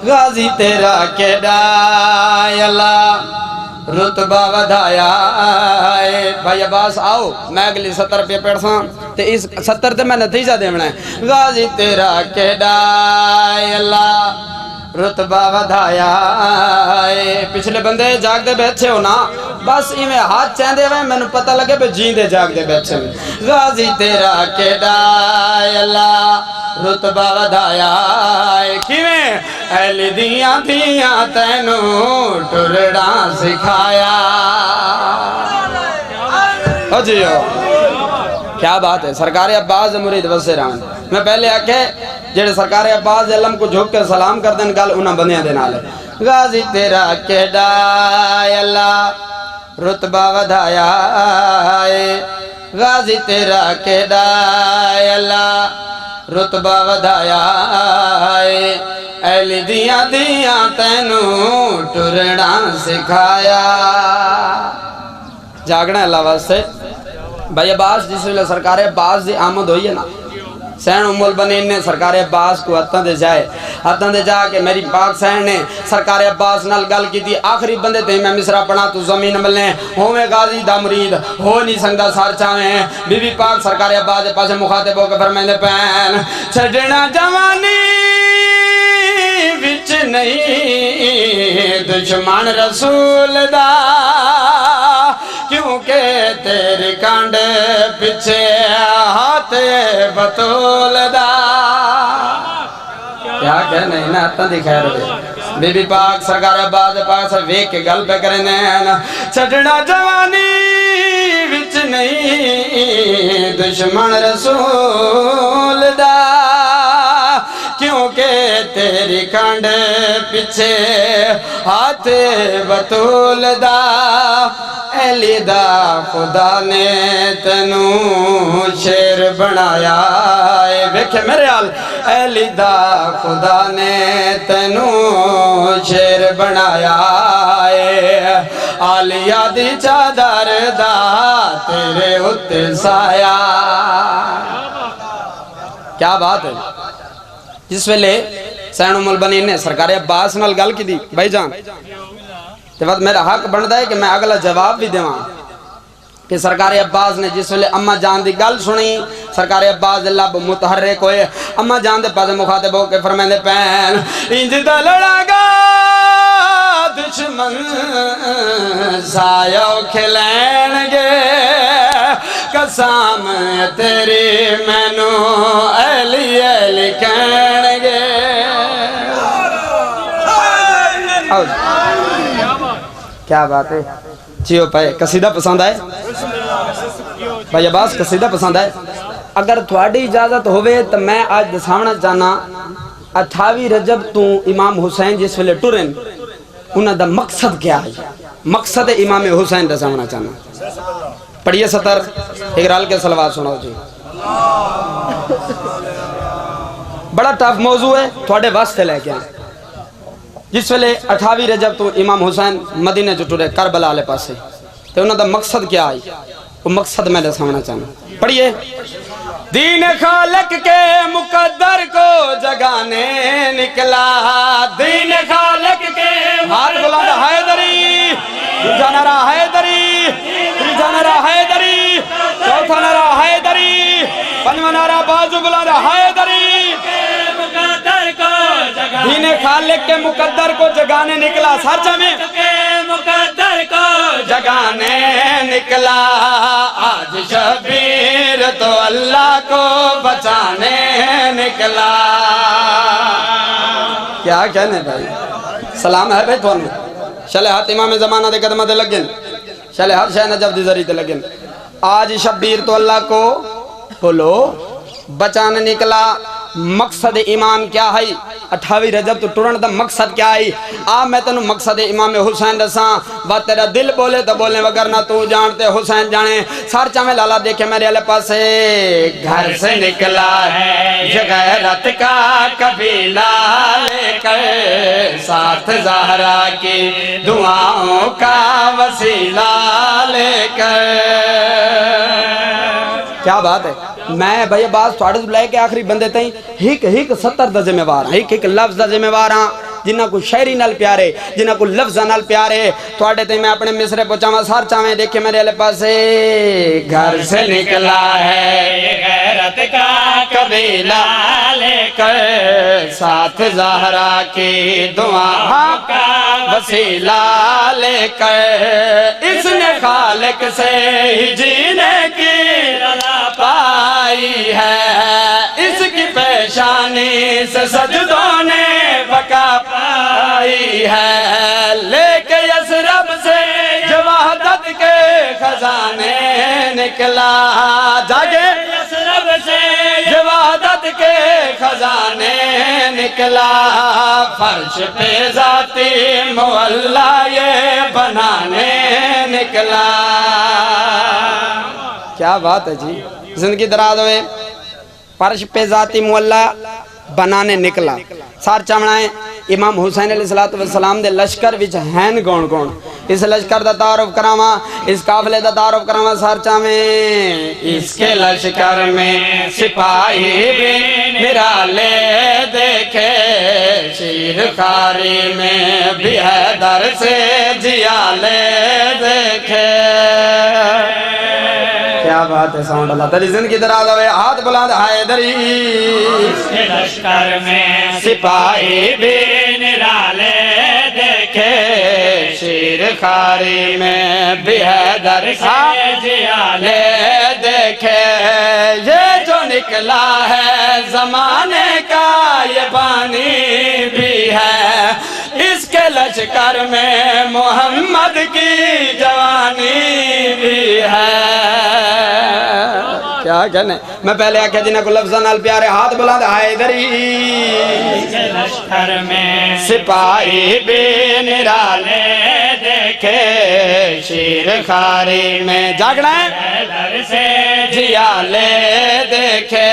غازی تیرا کیڑا اللہ رتبہ ودایا ہے بھائی عباس آؤ میں اگلی سطر پہ پڑھساں تے اس سطر تے میں نتیجہ دیونا ہے غازی تیرا کیڑا اللہ رتبہ ودایا ہے پچھلے بندے جاگ دے بیٹھے ہو نا بس میں ہاتھ چاندے ہوئے میں نے پتہ لگے بے جیندے جاگ دے بیٹھے ہو غازی تیرا کیڑا اللہ رتبہ ودایا ہے کیویں اہل دیاں دیاں تینوں ٹرڑا سکھایا ہو جیو کیا بات ہے سرکار عباس مرید وسے رہن میں پہلے آکھے جڑے سرکار عباس علم کو جھک کے سلام کر دیں گل انہاں بندیاں دے نال غازی تیرا کیڑا اللہ رتبہ ودایا ہے غازی تیرا کیڑا اللہ رتبہ ودایا ہے اہل دیاں دیاں تینوں ٹرنا سکھایا جاگنا اللہ واسطے بھائی عباس جس ویلے سرکار عباس دی آمد ہوئی ہے نا سین ام البنین نے سرکار عباس کو ہتھاں دے جا کے میری پاک سین نے سرکار عباس نال گل کی تھی آخری بندے تے میں مصرع پڑھا تو زمین ملنے ہوویں غازی دا مرید ہو نہیں سنگا سار چاویں بی بی پاک سرکار عباس دے پاسے مخاطب ہو کے فرمائندے پین چھڈنا جوانی وچ نہیں دشمن رسول دا کیونکہ تیری کانڈ پچھے ہاتھ بطول دا کیا کہنے نا اتنا دی خیر ہوئے بی بی پاک سرکار عباس پاک سے ویک کے گل پہ کرنے چھڑنا جوانی وچ نہیں دشمن رسول دا کیونکہ تیری کانڈ پچھے ہاتھ بطول دا اہلی دا خدا نے تینوں شیر بنایا ہے ویکھے میرے حال اہلی دا خدا نے تینوں شیر بنایا ہے آلیا دی چادر دا تیرے اتے سایا کیا بات ہے جس ویلے سین ام البنین نے سرکار عباس نال گل کی دی بھائی جان تے وقت میرا حق بندا ہے کہ میں اگلا جواب بھی دیواں کہ سرکار عباس نے جس ویلے اما جان دی گل سنی سرکار عباس دے لب متحرک ہوئے اما جان دے پاس مخاطب ہو کے فرمیندے پین انج دا لڑا گا دشمن سایو کھلین گے قسم تیری مینو ایلی ایلی کہن گے کیا بات ہے جیو پائے قصیدہ پسند آئے بھائی عباس قصیدہ پسند آئے اگر تھوڑی اجازت ہوئے تو میں آج دساونا چاہنا 28 رجب تو امام حسین جس ویلے ٹرن انہاں دا مقصد کیا ہے مقصد امام حسین دساونا چاہنا پڑھئے سطر اقرال کے صلوات سناؤ جی بڑا ٹف موضوع ہے تھوڑے واسطے لے کے آئیں جس ویلے 28 رجب تو امام حسین مدینہ جو ٹرے کربلا لے پاسے تو انہوں دا مقصد کیا آئی وہ مقصد میں دساونا چاہنا پڑھئے دین خالق کے مقدر کو جگانے نکلا دین خالق کے ہاتھ بلند حیدری تیجا نعرہ حیدری تیجا نعرہ حیدری چوتھا نعرہ حیدری پنجواں نعرہ بازو بلند حیدری دین خالق کے مقدر کو جگانے نکلا سارچہ میں مقدر کو جگانے نکلا آج شبیر تو اللہ کو بچانے نکلا کیا کہنے بھائی سلام ہے بھائی تھوڑا شلے ہاتھ امام زمانہ دے قدمہ دے لگن شلے ہاتھ شہ نجف دی ذریعے دے لگن آج شبیر تو اللہ کو بولو بچانے نکلا مقصد امام کیا ہے 28 رجب تو ٹرن دا مقصد کیا ہے میں تنو مقصد امام حسین رساں بات تیرا دل بولے تو بولے وگرنہ تو جانتے حسین جانے سارچہ میں لالا دیکھے میرے علیہ پاس گھر سے نکلا ہے یہ غیرت کا قبیلہ لے کر ساتھ زہرا کی دعاؤں کا وسیلہ لے کر کیا بات ہے میں بھائی عباس تھوڑے لے کے آخری بندے تائیں ہک 70 دا ذمہ وار ہک لفظ دا ذمہ وار ہاں جنہ کو شاعری نال پیارے جنہ کو لفظ نال پیارے تھوڑے تائیں میں اپنے مصرے پہنچاواں سار چاہیں دیکھے میرے علیہ پاس گھر سے نکلا ہے یہ غیرت کا قبیلہ لے کر ساتھ زہرا کی دعا کا وسیلہ لے کر اس نے خالق سے ہی جینے کی پائی ہے اس کی پیشانی سے سجدوں نے بقا پائی ہے لے کے یسرب سے جو وحدت کے خزانے نکلا جاگے یسرب سے جو وحدت کے خزانے نکلا فرش پہ ذاتی مولا یہ بنانے نکلا کیا بات ہے جی زندگی دراز ہوئے فرش پہ ذاتی مولا بنانے نکلا سار چاہنا ہے امام حسین علیہ السلام دے لشکر وچ ہیں گون گون اس لشکر دا تعارف کراما اس قافلے دا تعارف کراما سار چاہیں اس کے لشکر میں سپاہی بھی نرالے دیکھے شیر خاری میں بھی حیدر سے جیالے دیکھے کیا بات ہے ساؤنڈ اللہ تیری زندگی دراز ہوئے ہاتھ بلند حیدری اس کے لشکر میں سپاہی بھی نرالے دیکھے شیر خاری میں بھی حیدر سے جیالے دیکھے یہ جو نکلا ہے زمانے کا یہ بانی بھی ہے اس کے لشکر میں محمد کی جوانی بھی ہے کیا کہنے میں پہلے آکھا جنہیں کو لفظہ نال پیارے ہاتھ بلند حیدری اس کے لشکر میں سپاہی بھی نرالے دیکھے شیر خاری میں جاگنا ہے حیدر سے جیالے دیکھے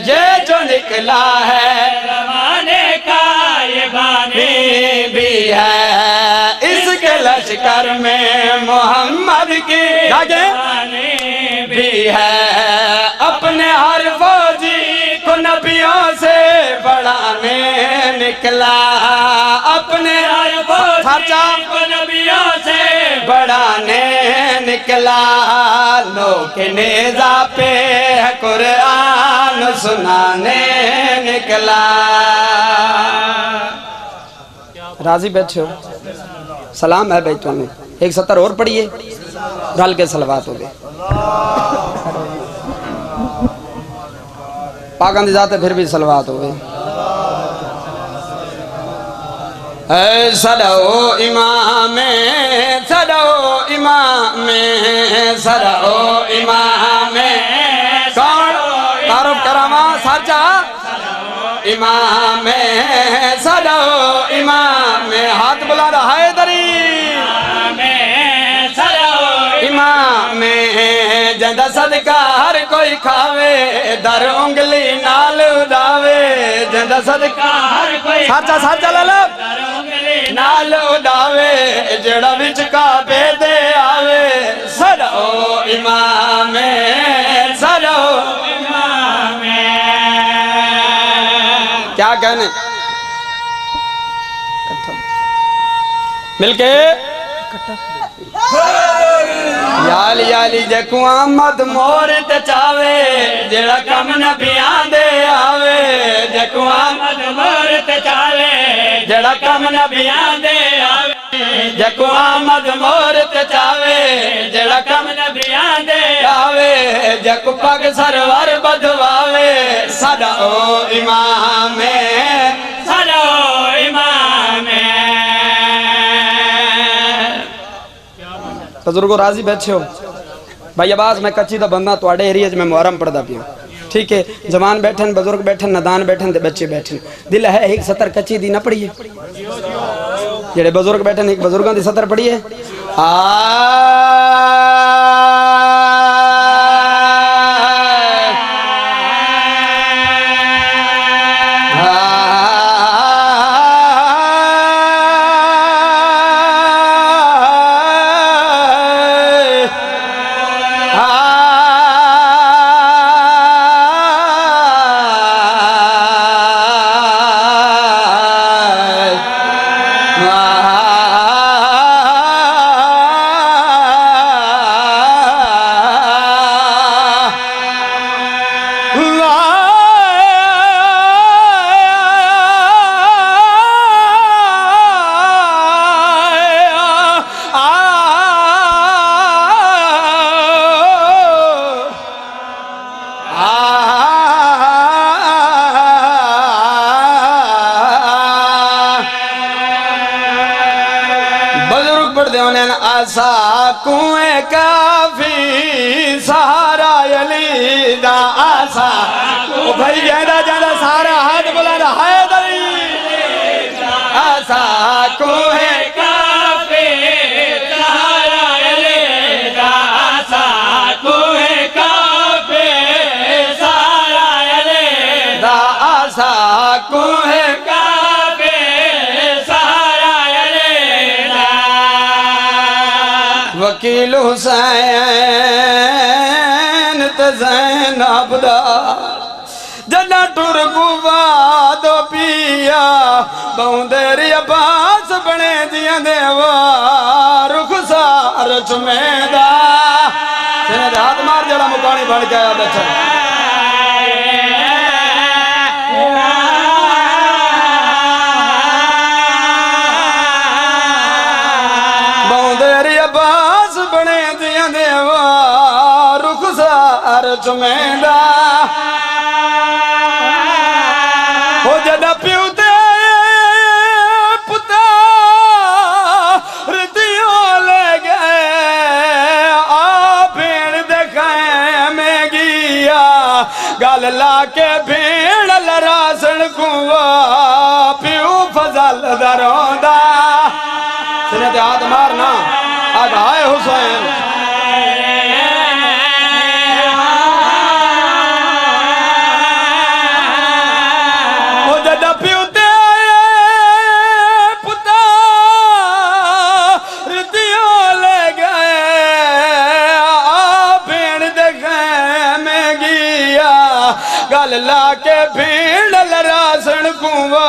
یہ جو نکلا ہے زمانے کا یہ بانی بھی ہے اس کے لشکر میں محمد کی جوانی بھی ہے اپنے ہر فوجی کو نبیوں سے بڑا نکلا اپنے خرچہ نبیوں سے بڑھانے نکلا لوگ نیزہ پہ قرآن سنانے نکلا راضی بیٹھے ہو سلام ہے بیٹھوں میں ایک سطر اور پڑھیے گل کے صلوات ہو گئے پاکاں دی ذات پھر بھی صلوات ہو گئے اے سڑو امام سڑو امام سڑو امام کون تعارف کراما سچا امام سڑو امام ہاتھ بلا رہا ہے دری امام جندہ صدقہ ہر کوئی کھاوے در انگلی نال اڑاوے جندہ صدقہ ہر کوئی سچا سچا للب نال اڑاوے جڑا وچ کعبے دے آوے سڑو امام سڑو امام کیا کہنے مل کے یالی جکو آمد مورت چاوے جڑا کم نبیان دے آوے جکو آمد مورت چاوے جڑا کم نبیان دے آوے جکو آمد مورت چاوے جڑا کم نبیان دے آوے جکو پاک سرور بدواوے سڑا او امام سڑا او امام بزرگو راضی بیٹھے ہو بھائی عباس میں کچی دا بندہ تو آڑے ایریج میں محرم پڑھ دا پیا ٹھیک ہے جوان بیٹھن بزرگ بیٹھن ندان بیٹھن دے بچے بیٹھن دل ہے ایک سطر کچی دی نہ پڑھیے جڑے بزرگ بیٹھن ایک بزرگاں دی سطر پڑھیے آسا کوئے کافی سہارا علی دا آسا او بھائی جیدہ جیدہ سارا ہاتھ بلا رہا ہے دری آسا کوئے کافی سہارا علی دا آسا کوئے کافی سہارا علی دا آسا کوئے وکیل حسین زینب دا جنا ٹرکوا دو پیا بہندری عباس بنے دیاں دیوا رخسار چمیدہ سنے دے ہاتھ مار جڑا مکانی بڑھ کے آیا بیٹھا بہندری عباس بنے دیاں دیوا رخسار چمیدہ ہو جڑا پیو تے پتا ردیوں لے گئے آ بھیڑ دکھائیں میں گیا گال لا کے بھیڑ لراسن کوا پیو فضل دروندا سنے تے ہاتھ مارنا آج آئے حسین گل لا کے بھیڑ لراسن کوا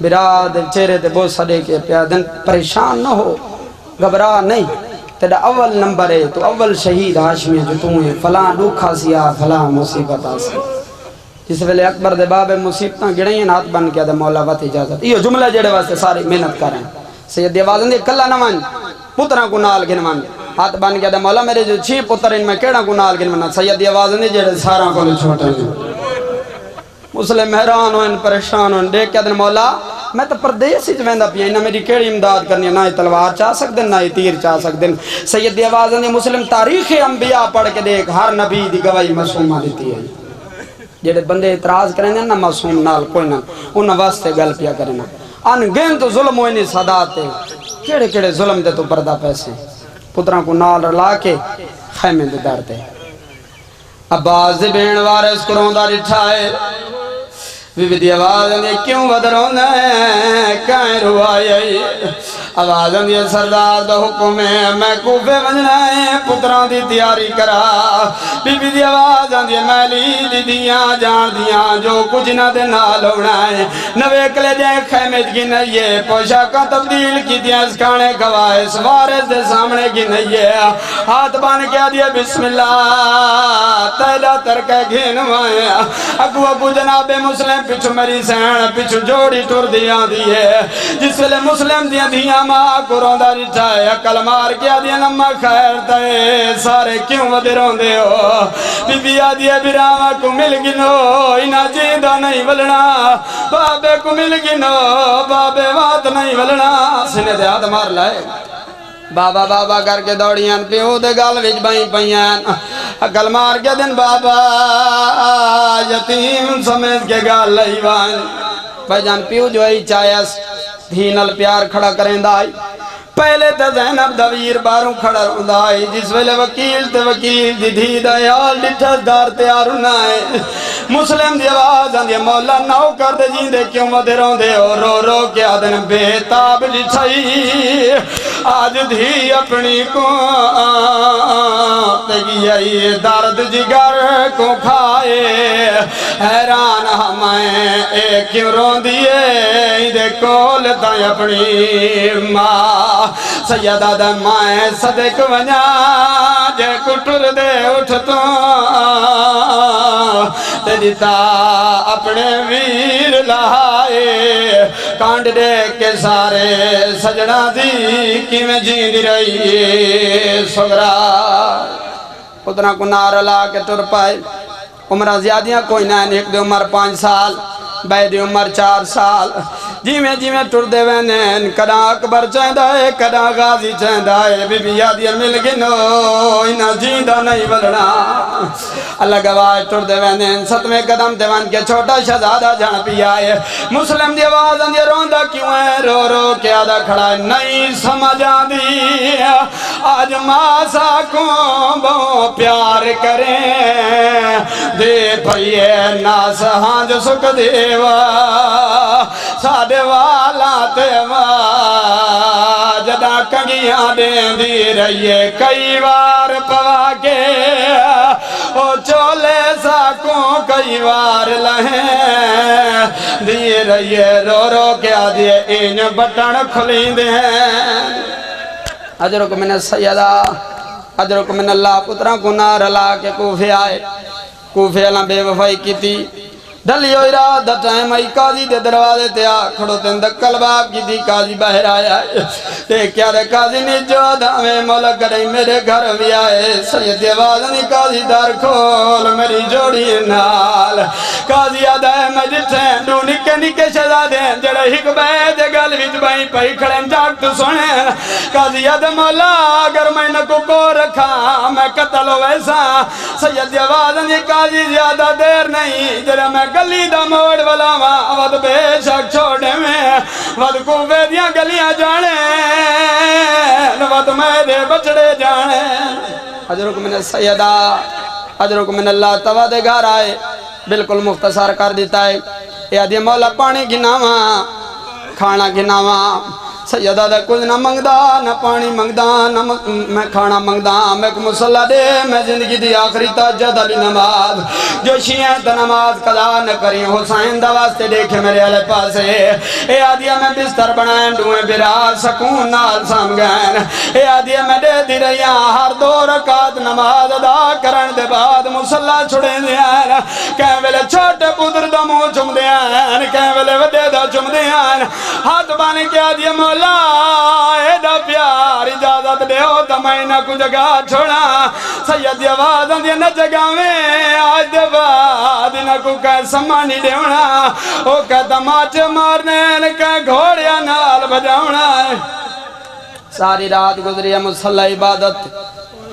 براد چہرے تے بہت سڑے کے پیادن پریشان نہ ہو گھبرا نہیں تیرا اول نمبر ہے تو اول شہید ہاشمی جو تم ہے فلاں دکھا سیا فلاں مصیبت آسی جس ویلے اکبر دے باب مصیبتاں گڑیں ہاتھ بن کے دے مولا وقت اجازت یہ جملہ جڑے واسطے ساری محنت کریں سید آواز دے کلا نہ مان پتراں کو نال گنوان ہاتھ بن کے دے مولا میرے جو 6 پتر ان میں کیڑا کو نال گنوانا سید آواز دے جڑے سارا کو چھوٹے مسلم حیران ہوئن پریشان ہوئن دیکھ کے دے مولا میں تو پردیس ہی جویندہ پیا نہ میری کیڑی امداد کرنی نہ تلوار چاہ سکتے نہ تیر چاہ سکتے سید آواز دے مسلم تاریخ انبیاء پڑھ کے دیکھ ہر نبی دی گواہی معصومہ دیتی ہے جڑے بندے اعتراض کریں نہ معصوم نال کوئی نہ انہاں واسطے گل پیا کرنا ان گین تو ظلم ہوئی نہیں صداتے کیڑے کیڑے ظلم دے تو پردہ پیسے پتراں کو نال رلا کے خیمے دے دارتے عباس دے بین وارث کروں دا رٹھائے بی بی دی آواز نے کیوں بدرون ہے کائیں روائی آواز نے سردار دا حکم ہے میں کوفے بجنا ہے پتران دی تیاری کرا بی بی دی آواز نے میلی دی دیاں جان دیاں جو کچھ نہ دے نال ہونا ہے نوے کلے جائے خیمت کی نئیے پوشاکاں تبدیل کی دیاں سکانے گواہ سوارس دے سامنے کی نئیے ہاتھ بان کیا دیا بسم اللہ تیلا ترکے گھنوائے اگو جناب مسلم پچھو میری سین پچھو جوڑی ٹور دیاں دیئے جس ویلے مسلم دیاں دیاں ماں کو روندہ رٹھائے عقل مار کیا دیاں نمہ خیر دے سارے کیوں ودے روندے ہو بی بی آدھیے براما کو مل گنو انہا جیدہ نہیں ولنا بابے کو مل گنو بابے وات نہیں ولنا سنے دے ہاتھ مار لائے بابا بابا کر کے دوڑیاں پیو دے گال وچ بائیں پائیاں عقل مار کے دن بابا یتیم سمیت کے گال لئیوان بھائی جان پیو جو ہی چاہیس دھینل پیار کھڑا کریں دائی پہلے تے زینب دویر باروں کھڑا رندائی جس ویلے وکیل تے وکیل دی دھی دیال ڈٹھس دار تیار نائے مسلم دی آواز آندی مولا ناؤ کر دے جیندے کیوں مدے روندے ہو رو رو کیا دن بے تاب لٹھائی آج دھی اپنی کو تگی آئی درد جگر کو کھائے حیران ہمیں اے کیوں رون دیئے دے کول تائیں اپنی ماں سیدہ دے مائیں صدق ونیا جے کٹر دے اٹھتوں تے دیتا اپنے ویر لہائے کانڈ دے کے سارے سجنہ دی کی میں جیند رہی سگرہ اتنا کو نار لا کے ٹر پائے عمرہ زیادیاں کوئی نہیں ایک دے عمر 5 سال بے دی عمر 4 سال جی میں ٹر دے وینین کدا اکبر چاہندہ ہے کدا غازی چاہندہ ہے بی بی یادیاں مل گنو انہا جیندہ نہیں بلنا اللہ گواہ ٹر دے وینین 7ویں قدم دیوان کے چھوٹا شہزادہ جان پی آئے مسلم دی آواز اندی روندہ کیوں ہے رو رو کے آدھا کھڑا ہے نہیں سمجھ آدھی آج ماسا کو بہو پیار کریں دے پھئیے ناس ہانج سکھ دیوا ساڑے والا تیوا جدا کنگیاں دیں دی رہیے کئی بار پوا کے او چولے ساکوں کئی بار لہیں دی رہیے رو رو کے آدھے این بٹن کھلیں دیں اجرک من سیدہ اجرک من اللہ پتران کو نار لا کے کوفے آئے کوفے اللہ بے وفائی کی تھی ڈلیو ارادہ ٹائم آئی قاضی دے دروازے تے آ کھڑو تین دکل باپ کی تھی قاضی باہر آیا تے کیا دے قاضی نے جو دامے مولا کرے میرے گھر بھی آئے سید آواز نے قاضی دار کھول میری جوڑی نال قاضی آدھائے میں جتھیں دو نکے نکے شہزادے جڑے ہک بے دے گل وچ بائیں پئی کھڑیں جاگ تو سنے قاضی آدھے مولا اگر میں نکو کو رکھا میں قتل ہو ویسا سید آواز نے قاضی زیادہ دیر نہیں جڑے میں گلی دا موڑ والا ود بے شک چھوڑے میں ود کوفے دیاں گلیاں جانے ود میرے بچڑے جانے حضرت من سیدہ حضرت من اللہ توا دے گھر آئے بالکل مختصر کر دیتا ہے یا دی مولا پانی گناواں کھانا گناواں سیدہ دے کچھ نہ منگدا نہ پانی منگدا نہ میں کھانا منگدا میں کو مصلی دے میں زندگی دی آخری تہجد علی نماز جو شیعہ تے نماز قضا نہ کری حسین دا واسطے دیکھے میرے علی پاسے اے آدیا میں بستر بنائیں ڈوئیں برا سکون نال سام گئن اے آدیا میں دے دی رہیاں ہر 2 رکعت نماز ادا کرن دے بعد مصلی چھڑے دیاں کہیں ویلے چھوٹے پتر دا منہ چم دیاں کہیں ویلے وڈے دا چم دیاں ہاتھ بانے کے آدیا مولا ایڈا پیار اجازت دے ہو تا میں نہ کو جگہ چھوڑا سید آواز اندیا نہ جگہ میں آج دے بعد نہ کو کہیں سمانی دے ہونا او کہتا ماچ مارنے کہیں گھوڑیا نال بجاؤنا ساری رات گزری ہے مصلی عبادت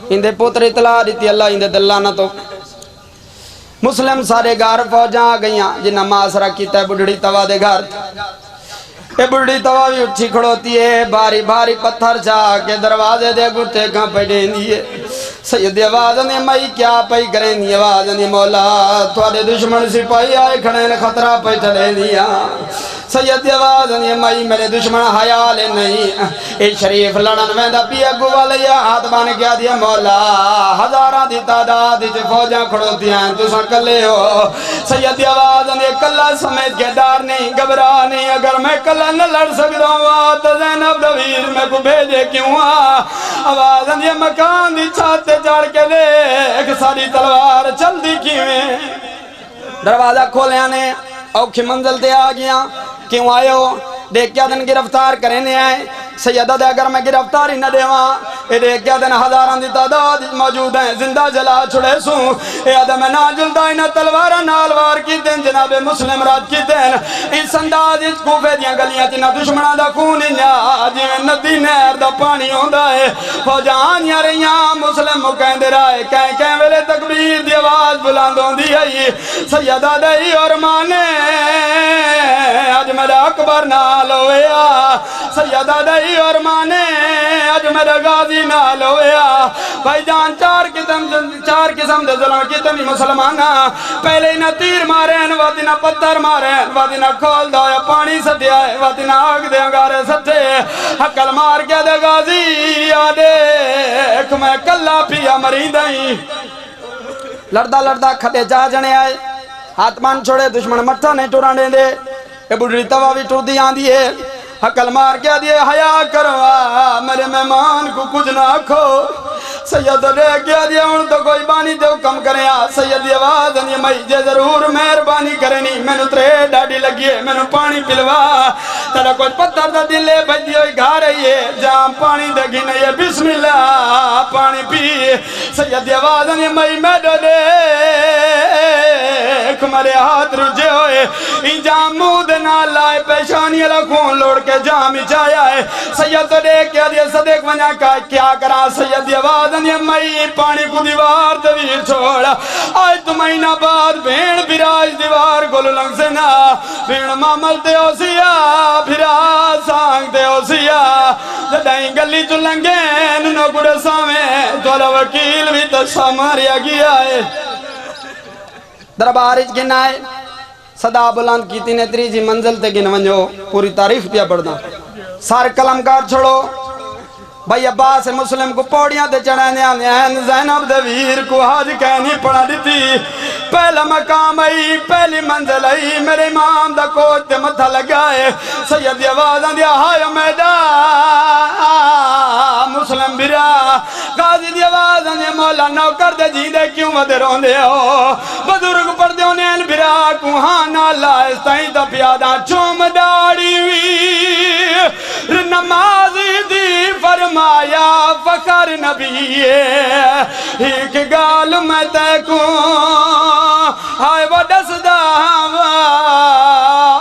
اندے پوتر اطلاع دیتی اللہ اندے دلانہ تو مسلم سارے گھر فوجاں گئیاں جنہ معاشرہ کیتا ہے بڑھڑی توا دے گھر اے بڑھڑی توا بھی اٹھی کھڑوتی ہے باری باری پتھر چاہ کے دروازے دے گھٹے کھاں پہ دین دیئے سید آواز نے مائی کیا پائی کریں دی آواز نے مولا تھوڑے دشمن سپاہی آئے کھڑے نے خطرہ پہ چلے دیا سید آواز نے مائی میرے دشمن حیال نہیں اے شریف لڑن میں دا پی اگو والیا ہاتھ بان کیا دیا مولا ہزاران دی تعداد جو فوجاں کھڑوتی ہیں تو ساں کلے ہو سید آواز نے کلہ سمیت کے ڈار نہیں گھبرا نہیں اگر میں کلہ نہ لڑ سکتا ہوں تو زینب دویر میں کو بھیجے کیوں آواز نے مکان دی چھاتے چڑھ کے دیکھ ساری تلوار چل دی کیویں دروازہ کھولے آنے اوکھی منزل تے آ گیا کیوں آئے ہو دیکھ کیا دن گرفتار کرنے آئے سیدہ دے اگر میں گرفتاری نہ دیواں اے دیکھ کیا دن ہزاران دی تعداد موجود ہیں زندہ جلا چھڑے سوں اے آدم نہ جلدائی نہ تلوارہ نالوار کی دن جناب مسلم رات کی دن اس انداز اس کوفے دیاں گلیاں چنہ دشمنہ دا خون انیا جیویں ندی نہر دا پانی ہوندہ ہے فوجان یا رہیاں مسلم مکین دے رائے کہیں ویلے تکبیر دی آواز بلاندوں دی ہے سیدہ دے اور مانے آج میرا اکبر نال ہویا سیدہ دے اور مانے آج میرا غازی نال ہویا بھائی جان چار قسم دے ظلم کتنی مسلمانہ پہلے نہ تیر مارین وادی نہ پتھر مارین وادی نہ کھول دایا پانی سٹیا ہے وادی نہ آگ دے انگارے سٹے حقل مار کے دے غازی آدے ایک میں کلہ پیا مریندائیں لڑدہ لڑدہ کھٹے جا جنے آئے ہاتھ مان چھوڑے دشمن مٹھا نہیں ٹورانے دے اے بڑھڑی توا بھی ٹور دی آن دیئے حقل مار کیا دیئے حیاء کروا میرے مہمان کو کچھ نہ کھو سید دے کیا دیئے ان تو کوئی بانی جو کم کریں سید آواز انہی مائی جے ضرور مہربانی کرنی میں نو ترے ڈاڑی لگیے میں نو پانی پلوا تیرا کچھ پتھر دا دل لے بھائی دیوئی گھا رہی ہے جام پانی دگی نہیں ہے بسم اللہ پانی پی سید آواز انہی مائی میں دو دے میرے ہاتھ رجے ہوئے ان جام مود نہ لائے پیشانی اللہ خون لوڑ کے جامی چایا ہے سید تو دیکھ کیا دیا صدیق ونیا کیا کرا سید آواز انہیں مئی پانی کو دیوار دویر چھوڑا آج تو مہینہ بعد بھیڑ براج دیوار گلو لنگ سے نا بھیڑ مامل دے ہو سیا بھرا سانگ دے ہو سیا جدائیں گلی جو لنگیں نو گڑے سامیں دولا وکیل بھی تو ساماریا گیا ہے دربارج گنائے صدا بلند کی تینے تریجی منزل تے گن ونجو پوری تاریخ پیا پڑھنا سارے کلمکار چھوڑو بھائی عباس مسلم کو پوڑیاں تے چڑھانے آنے زینب دویر کو حاج کہنی پڑھا دیتی پہلا مقام آئی پہلی منزل آئی میرے امام دا کوچ تے متھا لگائے سید آوازاں دیا ہائے میدان مسلم برا غازی دی آوازاں دیا مولا نوکر دے جی دے کیوں مدے رون دے ہو بدرگ پڑھ دے انہیں برا کوہانا لائستائیں دا پیادا چوم داڑی وی نمازی دی فرمایا فخر نبی ایک گال میں تے کو ہائے وہ دس دا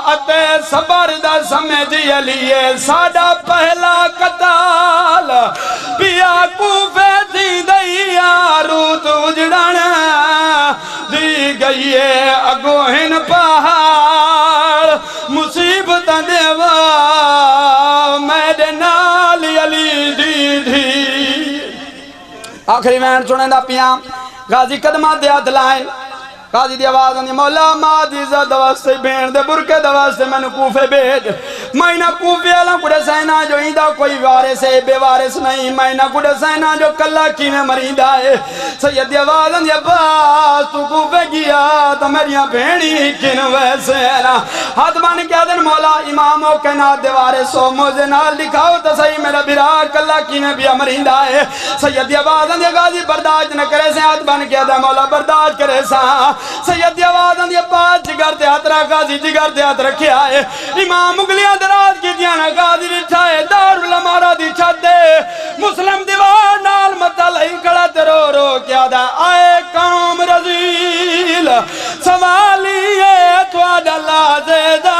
اتے صبر دا سمجھی علیے ساڑا پہلا قتال پیا کوفے دی دیا روت اجڑن دی گئیے اگوہن پہاڑ مصیبت دیوا میرے نال علی دی دی آخری وین چنے دا پیاں غازی قدمہ دیا دلائیں قاضی دی آواز آندی مولا ماں دی عزت واسطے بھین دے برکے دے واسطے میں نے کوفے بھیج میں نہ کوفے والا کڑے سینا جو ایندا کوئی وارث ہے بے وارث نہیں میں نہ کڑے سینا جو کلا کی میں مریندا ہے سید دی آواز آندی عباس تو کوفے گیا تو میریاں بھینی کن ویسے نا ہاتھ بان کیا دن مولا اماموں کے نات دے وارثو مجھے نال دکھاؤ تو صحیح میرا برا کلا کی میں بھی مریندا ہے سید دی آواز آندی غازی برداشت نہ کرے سے ہاتھ بان کیا دن مولا برداشت کرے سا سید دی آواز آندی پاس جگر تے ہاتھ رکھا سی جگر تے ہاتھ رکھیا ہے امام مغلیاں دراز کی دیانا غازی رٹھائے دارالعمارہ دی چھت دے مسلم دیوار نال متا لئی کڑا تے رو رو کیا دا آئے قوم رزیل سوالیے تو ڈلا زیدہ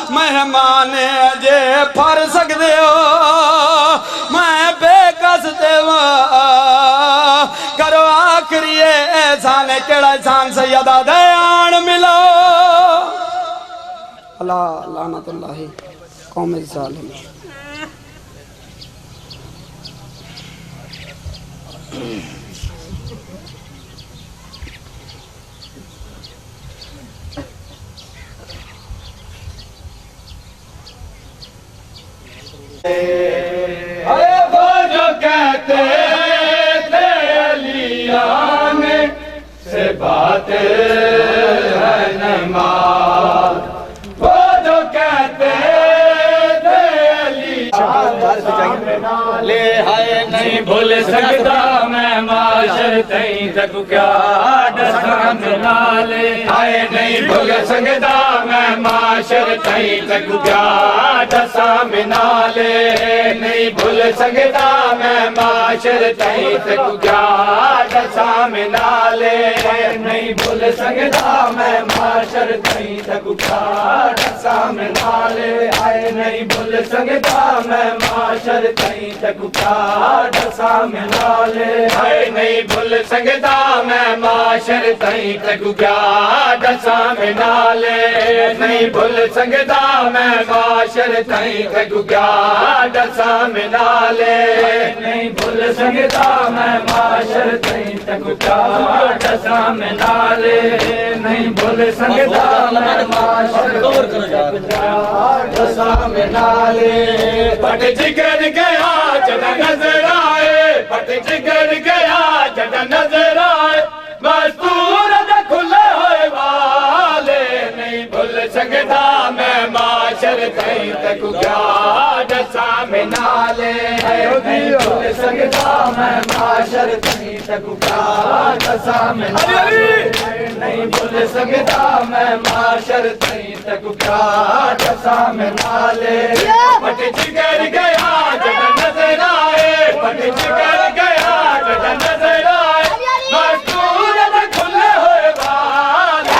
مہمانے جے پھر سکتے ہو میں بے کس دیوا کرو آخری احسان کیڑا احسان سیدہ دیان ملو اللہ لعنت اللہ قوم ظالم وہ جو کہتے تھے علیان سے بات ہے نماز وہ جو کہتے تھے علیان لے ہائے نہیں بھول سکتا میں معاشر تئیں تک کیا ڈسان لے ہائے نہیں بھول سکتا میں معاشر تئیں تک کیا ڈسان لے نہیں بھول سکتا میں معاشر تئیں تک کیا ڈسان لے نہیں بھول سکتا میں معاشر تئیں تک کیا ڈسان لے ہائے نہیں بھول سکتا میں معاشر تئیں تک کیا ڈسان لے ہائے نہیں بھول سکتا میں معاشر تئیں تک کیا ڈسان لے نہیں بھول سکتا میں معاشر تئیں تک کیا ڈسان لے نہیں بھول سکتا میں معاشر تئیں تک کیا ڈسان لے نہیں بھول سکتا میں معاشر تئیں تک کیا ڈسان لے پٹ جگر گیا جدا نظر آئے پٹ جگر گیا جدا نظر آئے مستور دے کھلے ہوئے والے نہیں بھول سکتا میں معاشر تئیں تک کیا ڈسان لے نہیں بھول سکتا میں معاشر تئیں تک کیا ڈسان لے نہیں بھول سکتا میں معاشر تئیں تک کیا ڈسان لے پٹ جگر گیا جدا نظر آئے پٹ جگر گیا جدا نظر آئے مستور دے کھلے ہوئے والے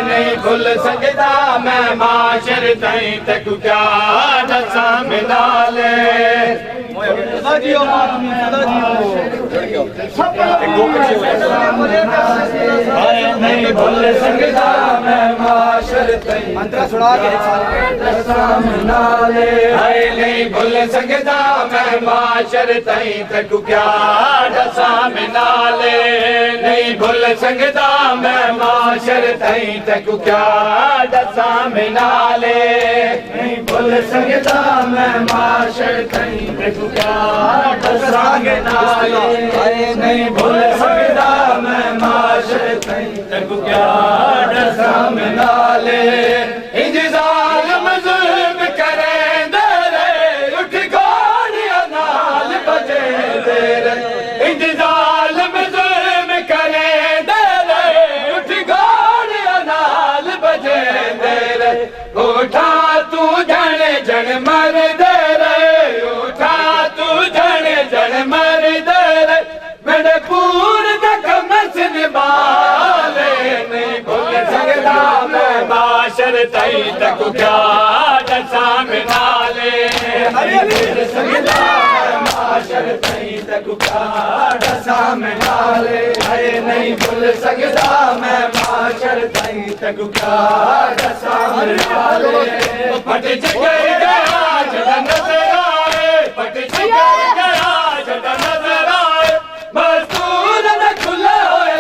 نہیں بھول سکتا میں معاشر تئیں تک کیا ڈسان لے نہیں بھول سکتا میں معاشر تئیں ڈسان لے نہیں بھول سکتا میں معاشر تئیں تک کیا ڈسان لے نہیں بھول سکتا میں معاشر تئیں تک کیا ڈسان لے نہیں بھول سکتا میں معاشر تئیں تک کیا ڈسان لے نہیں بھول سکتا میں معاشر تئیں تک کیا ڈسان لے انج ظالم ظلم کریں دے رے اٹھ گوڑیاں نال بجے دے رے انج ظالم ظلم کریں دے رے اٹھ گوڑیاں نال بجے دے رے اٹھا تو جن جن مر دے رے اٹھا تو جن جن مر دے رے میرے پور تک مسن بالے نہیں بھول سکتا میں معاشر تئیں تک کیا ڈسان لے نہیں بھول سکتا میں معاشر تئی تک کیا ڈسا میں نالے آئے نہیں بھول سکتا میں معاشر تئی تک کیا ڈسا میں نالے پٹ چکر گیا جدا نظر آئے پٹ چکر گیا جدا نظر آئے مزدور نہ کھلے ہوئے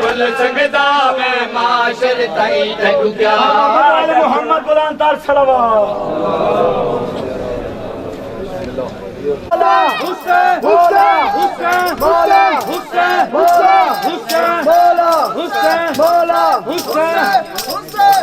بال سکتا میں معاشر تئی تک کیا محمد بلند تر صلوات حسین بولا حسین بولا حسین بولا حسین بولا حسین بولا حسین